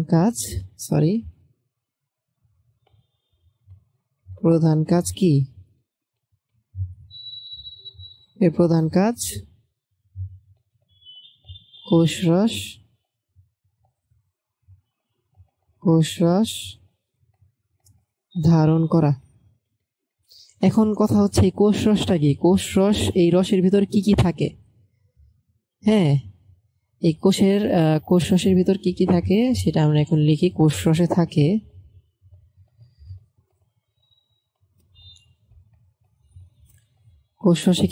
কাজ কি? এর প্রধান কাজ কোষরস ধারণ করা। এখন কথা হচ্ছে এই কোষরসটা কি? কোষরস, এই রসের ভিতর কি কি থাকে? হ্যাঁ, এই কোষরসের ভিতর কি কি থাকে সেটা আমরা এখন লিখি। কোষরসে থাকে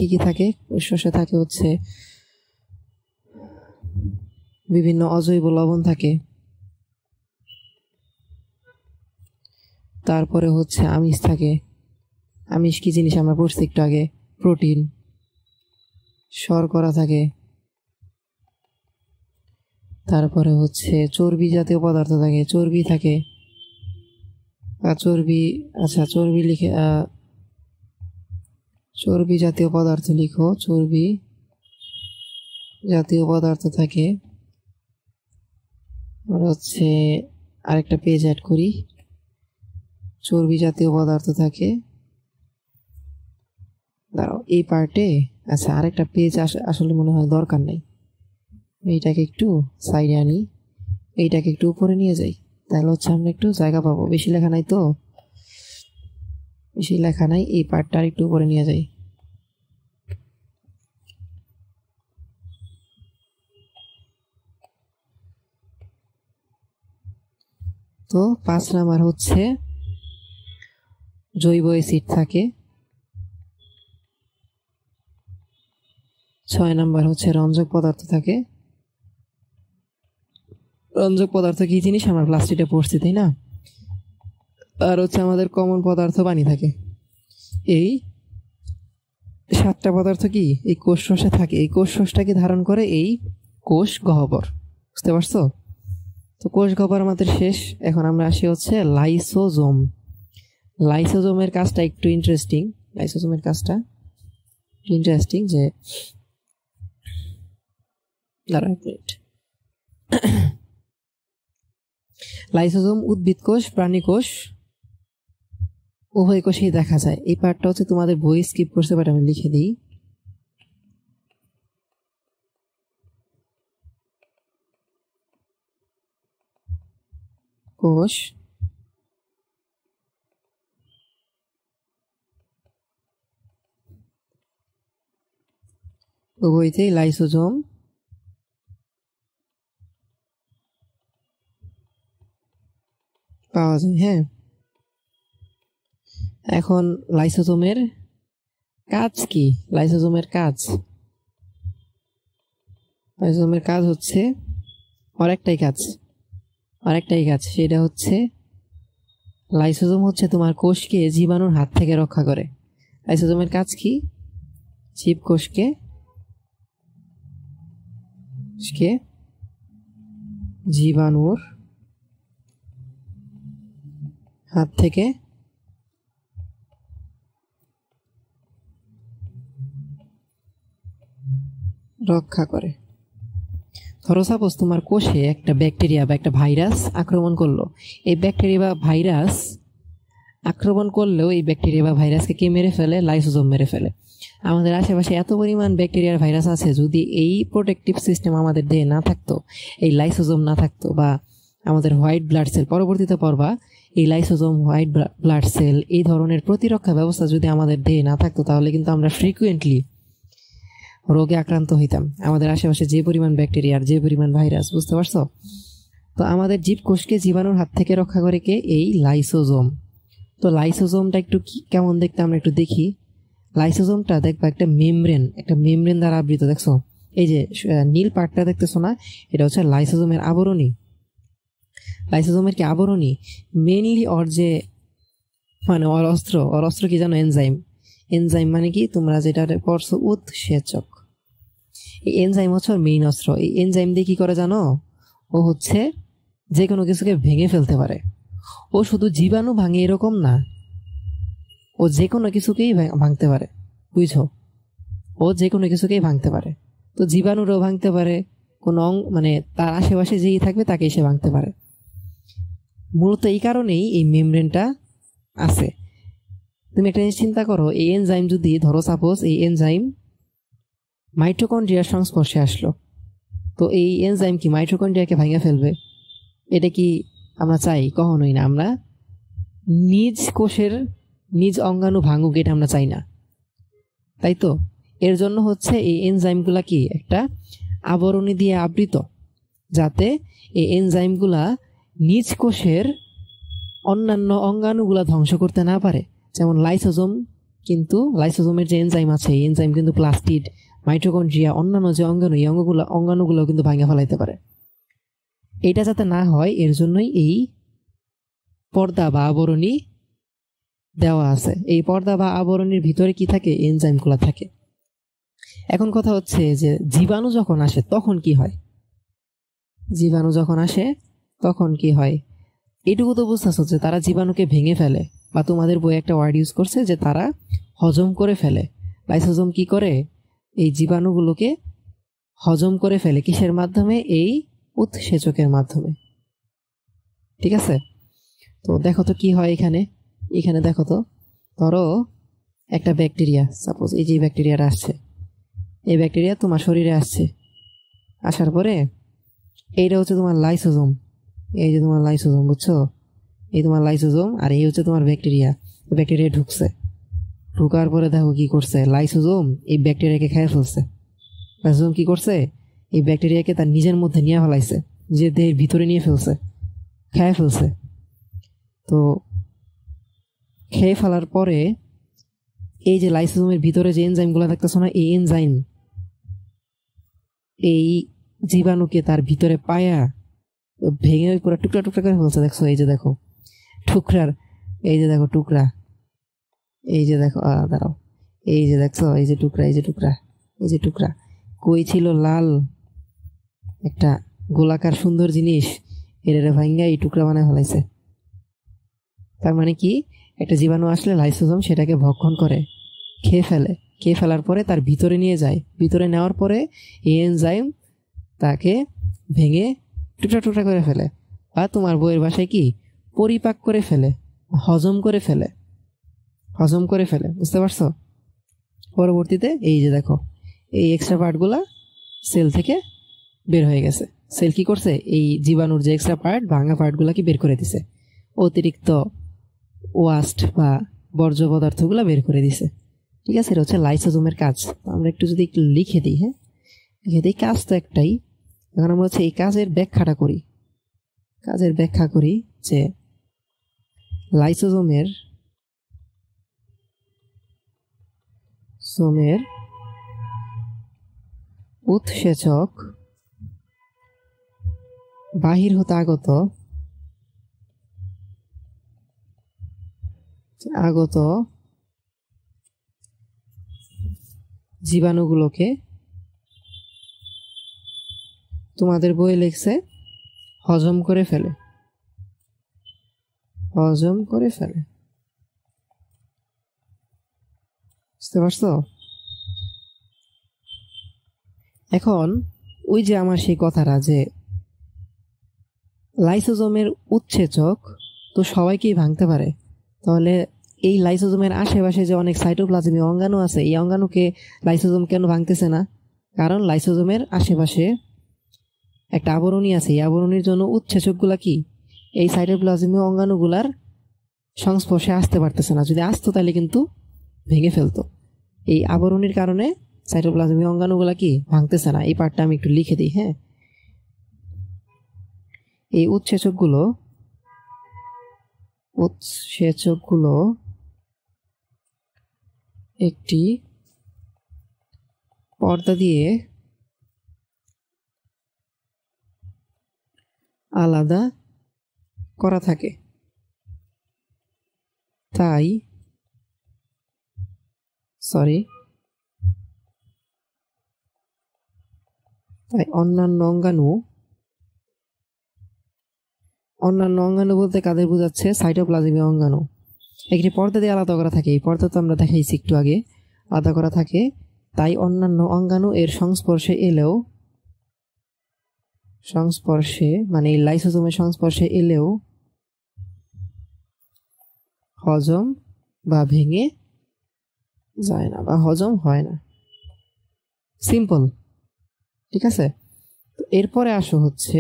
কি কি থাকে? কোষরসে থাকে হচ্ছে বিভিন্ন অজৈব লবণ থাকে, তারপরে হচ্ছে আমিষ থাকে। আমিষ কি জিনিস আমরা পড়ছি একটু আগে, প্রোটিন। শর্করা থাকে, তারপরে হচ্ছে চর্বি জাতীয় পদার্থ থাকে, চর্বি থাকে। চর্বি জাতীয় পদার্থ লিখো, চর্বি জাতীয় পদার্থ থাকে। আমরা হচ্ছে আরেকটা পেজ অ্যাড করি, চর্বি জাতীয় পদার্থ থাকে। দাঁড়াও, এই পার্টে আচ্ছা আরেকটা পেজ আসলে মনে হয় দরকার নেই, এইটাকে একটু সাইডে আনি, এইটাকে একটু উপরে নিয়ে যাই, তাহলে হচ্ছে আমরা একটু জায়গা পাবো। বেশি লেখা নাই, এই পার্টটা আর একটু উপরে নিয়ে যাই। তো 5 নাম্বার হচ্ছে জৈব অ্যাসিড থাকে। 6 নাম্বার হচ্ছে রঞ্জক পদার্থ থাকে। রঞ্জক পদার্থ কি জিনিস আমরা প্লাস্টিকে পড়ছি, তাই না? আর হচ্ছে আমাদের কমন পদার্থ পানি থাকে। এই 7টা পদার্থ কি এই কোষরসে থাকে। এই কোষরসটাকে ধারণ করে এই কোষ গহ্বর। বুঝতে পারছো? তো কোষ গহ্বর আমাদের শেষ। এখন আমরা আসি হচ্ছে লাইসোজোম। লাইসোজোমের কাজটা একটু ইন্টারেস্টিং। লাইসোজোমের কাজটা ইন্টারেস্টিং যে দাঁড়া এক মিনিট। লাইসোজোম উদ্ভিদ কোষ, প্রাণী কোষ উভয় কোষেই দেখা যায়। এই পার্টটা হচ্ছে তোমাদের বই স্কিপ করতে পারে, আমি লিখে দিই। কোষ উভয়তেই লাইসোজোম পাওয়া যায়। হ্যাঁ, এখন লাইসোজোমের কাজ কি? লাইসোজোমের কাজ হচ্ছে আরেকটাই কাজ, সেটা হচ্ছে লাইসোজোম হচ্ছে তোমার কোষকে জীবাণুর হাত থেকে রক্ষা করে। লাইসোজোমের কাজ কি? জীবকোষকে জীবাণুর হাত থেকে রক্ষা করে। ধরো সাপোজ তোমার কোষে একটা ব্যাকটেরিয়া বা একটা ভাইরাস আক্রমণ করলো। এই ব্যাকটেরিয়া বা ভাইরাস আক্রমণ করলেও এই ব্যাকটেরিয়া বা ভাইরাসকে কে মেরে ফেলে? লাইসোজোম মেরে ফেলে। আমাদের আশেপাশে এত পরিমাণ ব্যাকটেরিয়ার ভাইরাস আছে, যদি এই প্রোটেক্টিভ সিস্টেম আমাদের দেহে না থাকতো, এই লাইসোজোম না থাকতো, বা আমাদের হোয়াইট ব্লাড সেল, পরবর্তীতে পড়বা এই লাইসোজোম, হোয়াইট ব্লাড সেল, এই ধরনের প্রতিরক্ষা ব্যবস্থা যদি আমাদের দেহে না থাকতো, তাহলে কিন্তু আমরা ফ্রিকুয়েন্টলি রোগে আক্রান্ত হইতাম। আমাদের আশেপাশে যে পরিমাণ ব্যাকটেরিয়া আর যে পরিমাণ ভাইরাস, বুঝতে পারছো? তো আমাদের জীবকোষকে জীবাণুর হাত থেকে রক্ষা করে কে? এই লাইসোজোম। তো লাইসোজোমটা একটু কেমন দেখতে আমরা একটু দেখি। লাইসোজোমটা দেখবা একটা মেমব্রেন দ্বারা আবৃত। দেখছো এই যে নীল পার্টটা দেখতেছো না, এটা হচ্ছে লাইসোজোমের আবরণী। লাইসোজোমের কি আবরণী? মেইনলি ওর যে মানে ওর অস্ত্র কি জানো? এনজাইম মানে কি? তোমরা যেটা পড়ছো উৎসেচক। এই এনজাইম হচ্ছে ওর মেইন অস্ত্র। এই এনজাইম দিয়ে কি করে জানো? ও হচ্ছে যে কোনো কিছুকে ভেঙে ফেলতে পারে। ও শুধু জীবাণু ভাঙে এরকম না, ও যে কোনো কিছুকেই ভাঙতে পারে। বুঝছো? ও যে কোনো কিছুকেই ভাঙতে পারে। তো জীবাণুরও ভাঙতে পারে, কোনো মানে তার আশেপাশে যেই থাকবে তাকেই সে ভাঙতে পারে। মূলত এই কারণেই এই মেমব্রেনটা আছে। তুমি একটা জিনিস চিন্তা করো, এই এনজাইম যদি ধরো সাপোজ এই এনজাইম মাইটোকন্ড্রিয়ার সংস্পর্শে আসলো, তো এই এনজাইম কি মাইটোকন্ড্রিয়াকে ভাঙে ফেলবে? এটা কি আমরা চাই? কখনোই না। আমরা নিজ কোষের নিজ অঙ্গাণু ভাঙুক, এটা আমরা চাই না, তাই তো? এর জন্য হচ্ছে এই এনজাইমগুলা কি একটা আবরণী দিয়ে আবৃত, যাতে এই এনজাইমগুলা নিজ কোষের অন্যান্য অঙ্গাণুগুলা ধ্বংস করতে না পারে। যেমন লাইসোজোমের যে এনজাইম আছে, এই এনজাইম কিন্তু প্লাস্টিড, মাইটোকন্ড্রিয়া, অন্যান্য যে অঙ্গাণু, এই অঙ্গাণুগুলো কিন্তু ভাঙে ফেলাইতে পারে। এটা যাতে না হয় এর জন্যই এই পর্দা বা আবরণী দেওয়া আছে। এই পর্দা বা আবরণীর ভিতরে কি থাকে? এনজাইমগুলো থাকে। এখন কথা হচ্ছে যে জীবাণু যখন আসে তখন কি হয়? এটুকু তো বুঝতেছো যে তারা জীবাণুকে ভেঙে ফেলে, বা তোমাদের বই একটা ওয়ার্ড ইউজ করছে যে তারা হজম করে ফেলে। লাইসোজোম কি করে? এই জীবাণুগুলোকে হজম করে ফেলে। কিসের মাধ্যমে? এই উৎসেচকের মাধ্যমে। ঠিক আছে? তো দেখো তো কি হয় এখানে দেখো তো, ধরো একটা ব্যাকটেরিয়া, সাপোজ এই যে ব্যাকটেরিয়াটা আসছে, এই ব্যাকটেরিয়া তোমার শরীরে আসার পরে এইটা হচ্ছে তোমার লাইসোজোম। এই যে তোমার লাইসোজোম, বুঝছো? এই তোমার লাইসোজোম, আর এই হচ্ছে তোমার ব্যাকটেরিয়া। ঢুকার পরে দেখো কি করছে লাইসোজোম? এই ব্যাকটেরিয়াকে খেয়ে ফেলছে। লাইসোজোম কি করছে? এই ব্যাকটেরিয়াকে তার নিজের মধ্যে নিয়ে ফেলাইছে, নিজের দেহের ভিতরে নিয়ে ফেলছে, খেয়ে ফেলছে। তো খেয়ে ফেলার পরে এই যে লাইসোজোমের ভিতরে যে এনজাইমগুলো থাকতেছে না, এই এনজাইম এই জীবাণুকে তার ভিতরে পায়া ভেঙে ওই পুরো টুকরা টুকরা করে ফেলছে। দেখছো এই যে দেখো টুকরার, এই যে দেখো টুকরা, এই যে দেখো দাঁড়াও, এই যে দেখছো এই যে টুকরা, এই যে টুকরা, এই যে টুকরা। কই ছিল লাল একটা গোলাকার সুন্দর জিনিস, এটারে ভাঙ্গা এই টুকরা বানায় ফেলাইছে। তার মানে কি, একটা জীবাণু আসলে লাইসোজোম সেটাকে ভক্ষণ করে, খেয়ে ফেলে। খেয়ে ফেলার পরে তার ভিতরে নিয়ে যায়, ভিতরে নেওয়ার পরে এই এনজাইম তাকে ভেঙে টুকরা টুকরা করে ফেলে, বা তোমার বইয়ের ভাষায় কি পরিপাক করে ফেলে, হজম করে ফেলে, হজম করে ফেলে। বুঝতে পারছো? পরবর্তীতে এই যে দেখো এই এক্সট্রা পার্টগুলা সেল থেকে বের হয়ে গেছে। সেল কি করছে, এই জীবাণুর যে এক্সট্রা পার্ট, ভাঙা পার্টগুলাকে বের করে দিছে, অতিরিক্ত ওয়াস্ট বা বর্জ্য পদার্থগুলো বের করে দিছে। ঠিক আছে, এটা হচ্ছে লাইসোজোমের কাজ। আমরা একটু যদি একটু লিখে দিই, হ্যাঁ লিখে দিই, কাজ তো একটাই। এখন আমরা হচ্ছে এই কাজের ব্যাখ্যাটা করি। কাজের ব্যাখ্যা করি যে লাইসোজোমের উৎসেচক বাহির হতে আগত জীবাণুগুলোকে তোমাদের বইয়ে লিখছে হজম করে ফেলে, হজম করে ফেলে। বুঝতে পারছো? এখন ওই যে আমার সেই কথাটা যে লাইসোজোমের উৎসেচক তো সবাইকেই ভাঙতে পারে, তাহলে এই লাইসোজোমের আশেপাশে যে অনেক সাইটোপ্লাজমিক অঙ্গাণু আছে, এই অঙ্গাণুকে লাইসোজোম কেন ভাঙতেছে না? কারণ লাইসোজোমের আশেপাশে একটা আবরণী আছে, এই আবরণীর জন্য উৎসেচকগুলা কি এই সাইটোপ্লাজমিক অঙ্গাণুগুলার সংস্পর্শে আসতে পারতেছে না। যদি আসতো তাহলে কিন্তু ভেঙে ফেলতো। এই আবরণীর কারণে সাইটোপ্লাজমিক অঙ্গাণুগুলা কি ভাঙতেছে না। এই পার্টটা আমি একটু লিখে দিই। হ্যাঁ, এই উৎসেচকগুলো একটি পর্দা দিয়ে আলাদা করা থাকে, তাই অন্যান্য অঙ্গাণু বলতে কাদের বোঝাচ্ছে? সাইটোপ্লাজমিক অঙ্গাণু। একটি পর্দা দিয়ে আলাদা করা থাকে, এই পর্দা তো আমরা দেখাইছি একটু আগে, আলাদা করা থাকে। তাই অন্যান্য অঙ্গাণু এর সংস্পর্শে মানে এই লাইসোজোমের সংস্পর্শে এলেও হজম বা ভেঙে যায় না বা হজম হয় না। সিম্পল, ঠিক আছে। এরপরে আসো হচ্ছে,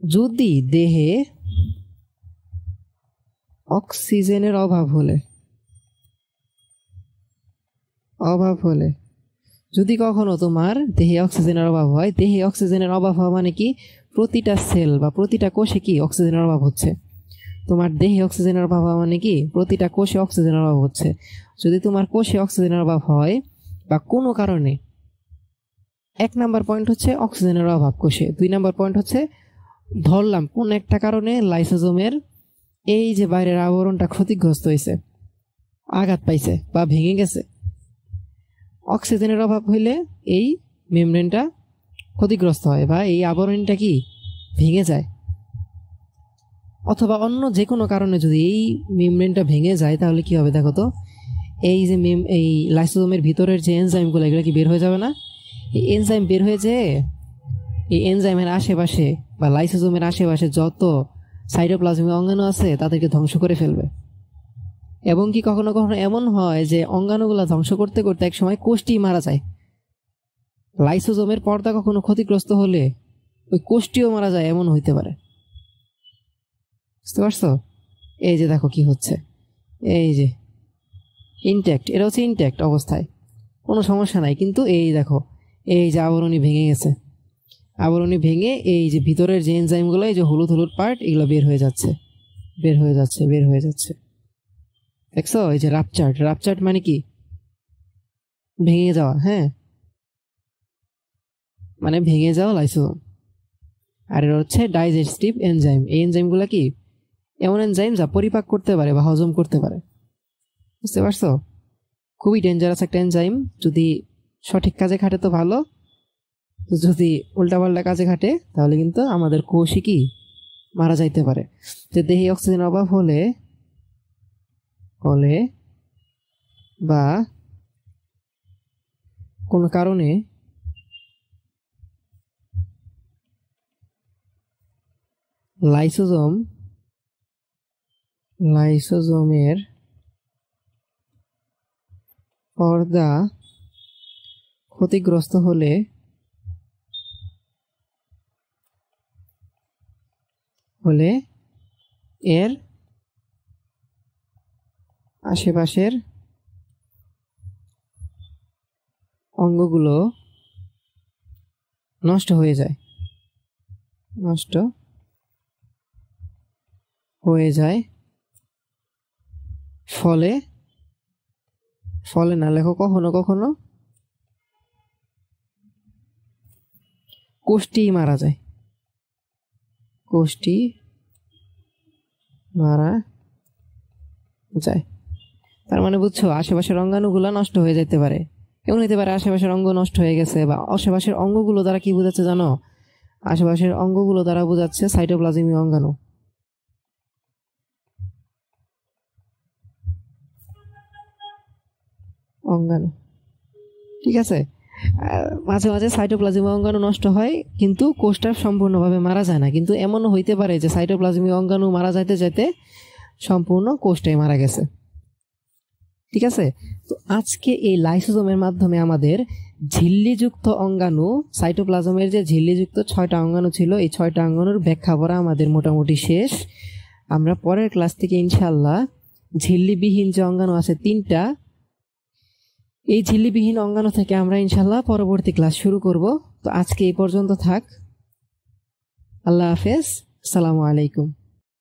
যদি দেহে অক্সিজেনের অভাব হলে যদি কখনো তোমার দেহে অক্সিজেনের অভাব হয়, দেহে অক্সিজেনের অভাব হওয়া মানে কি, প্রতিটা সেল বা প্রতিটা কোষে কি অক্সিজেনের অভাব হচ্ছে। তোমার দেহে অক্সিজেনের অভাব হওয়া মানে কি, প্রতিটা কোষে অক্সিজেনের অভাব হচ্ছে। যদি তোমার কোষে অক্সিজেনের অভাব হয় বা কোনো কারণে, 1 নাম্বার পয়েন্ট হচ্ছে অক্সিজেনের অভাব কোষে, 2 নাম্বার পয়েন্ট হচ্ছে ধরলাম কোন একটা কারণে লাইসোজোমের এই যে বাইরের আবরণটা ক্ষতিগ্রস্ত হয়েছে, আঘাত পাইছে বা ভেঙে গেছে। অক্সিজেনের অভাব হইলে এই মেমব্রেনটা ক্ষতিগ্রস্ত হয় বা এই আবরণটা কি ভেঙে যায়, অথবা অন্য যে কোনো কারণে যদি এই মেমব্রেনটা ভেঙে যায় তাহলে কি হবে দেখো তো, এই যে এই লাইসোজোমের ভিতরের যে এনজাইমগুলো এগুলো কি বের হয়ে যাবে না? এই এনজাইম বের হয়ে যেয়ে এই এনজাইমের আশেপাশে বা লাইসোজোমের আশেপাশে যত সাইটোপ্লাজমিক অঙ্গাণু আছে তাদেরকে ধ্বংস করে ফেলবে। এবং কি কখনো কখনো এমন হয় যে অঙ্গাণুগুলা ধ্বংস করতে করতে এক সময় কোষটি মারা যায়। লাইসোজোমের পর্দা কখনো ক্ষতিগ্রস্ত হলে ওই কোষটিও মারা যায়, এমন হইতে পারে। বুঝতে পারছো? এই যে দেখো কি হচ্ছে, এই যে ইনট্যাক্ট, এটা হচ্ছে ইনট্যাক্ট অবস্থায়, কোনো সমস্যা নাই। কিন্তু এই দেখো এই যে আবরণী ভেঙে গেছে, আবরণী ভেঙে এই যে ভিতরের যে এনজাইমগুলো, এই যে হলুদ হলুদ পার্ট, এগুলো বের হয়ে যাচ্ছে। বের হয়ে যাচ্ছে, বের হয়ে যাচ্ছে। দেখছো, এই যে রাপচার্ড, রাপচার্ড মানে কি? ভেঙে যাওয়া। হ্যাঁ, মানে ভেঙে যাওয়া লাইসোজোম। আর এর হচ্ছে ডাইজেস্টিভ এনজাইম। এই এনজাইমগুলো কি এমন এনজাইম যা পরিপাক করতে পারে বা হজম করতে পারে। বুঝতে পারছো? খুবই ডেঞ্জারাস একটা এনজাইম। যদি সঠিক কাজে খাটে তো ভালো, যদি উল্টাপাল্টা কাজে খাটে তাহলে কিন্তু আমাদের কোষই কি মারা যাইতে পারে। যে দেহে অক্সিজেন অভাব হলে হলে বা কোনো কারণে লাইসোজোমের পর্দা ক্ষতিগ্রস্ত হলে এর আশেপাশের অঙ্গগুলো নষ্ট হয়ে যায়, ফলে না লেখো কখনো কখনো কোষটি মারা যায়, তার মানে বুঝছো, আশেপাশের অঙ্গাণুগুলো নষ্ট হয়ে যেতে পারে। এমন হতে পারে আশেপাশের অঙ্গ নষ্ট হয়ে গেছে, বা আশেপাশের অঙ্গগুলো দ্বারা কি বোঝাচ্ছে জানো? আশেপাশের অঙ্গগুলো দ্বারা বোঝাচ্ছে সাইটোপ্লাজমীয় অঙ্গাণু। ঠিক আছে। মাঝে মাঝে সাইটোপ্লাজমীয় অঙ্গাণু নষ্ট হয়, কিন্তু কোষটা সম্পূর্ণভাবে মারা যায় না। কিন্তু এমনও হইতে পারে যে সাইটোপ্লাজমীয় অঙ্গাণু মারা যাইতে যাইতে সম্পূর্ণ কোষটাই মারা গেছে। ঠিক আছে। তো আজকে এই লাইসোজোমের মাধ্যমে আমাদের ঝিল্লিযুক্ত অঙ্গাণু, সাইটোপ্লাজমের যে ঝিল্লিযুক্ত 6টা অঙ্গাণু ছিল, এই 6টা অঙ্গাণুর ব্যাখ্যা করা আমাদের মোটামুটি শেষ। আমরা পরের ক্লাস থেকে ইনশাআল্লাহ ঝিল্লিবিহীন যে অঙ্গাণু আছে 3টা, এই ঝিল্লিবিহীন অঙ্গাণু থেকে আমরা ইনশাআল্লাহ পরবর্তী ক্লাস শুরু করব। তো আজকে এই পর্যন্ত থাক। আল্লাহ হাফেজ, আসসালামু আলাইকুম।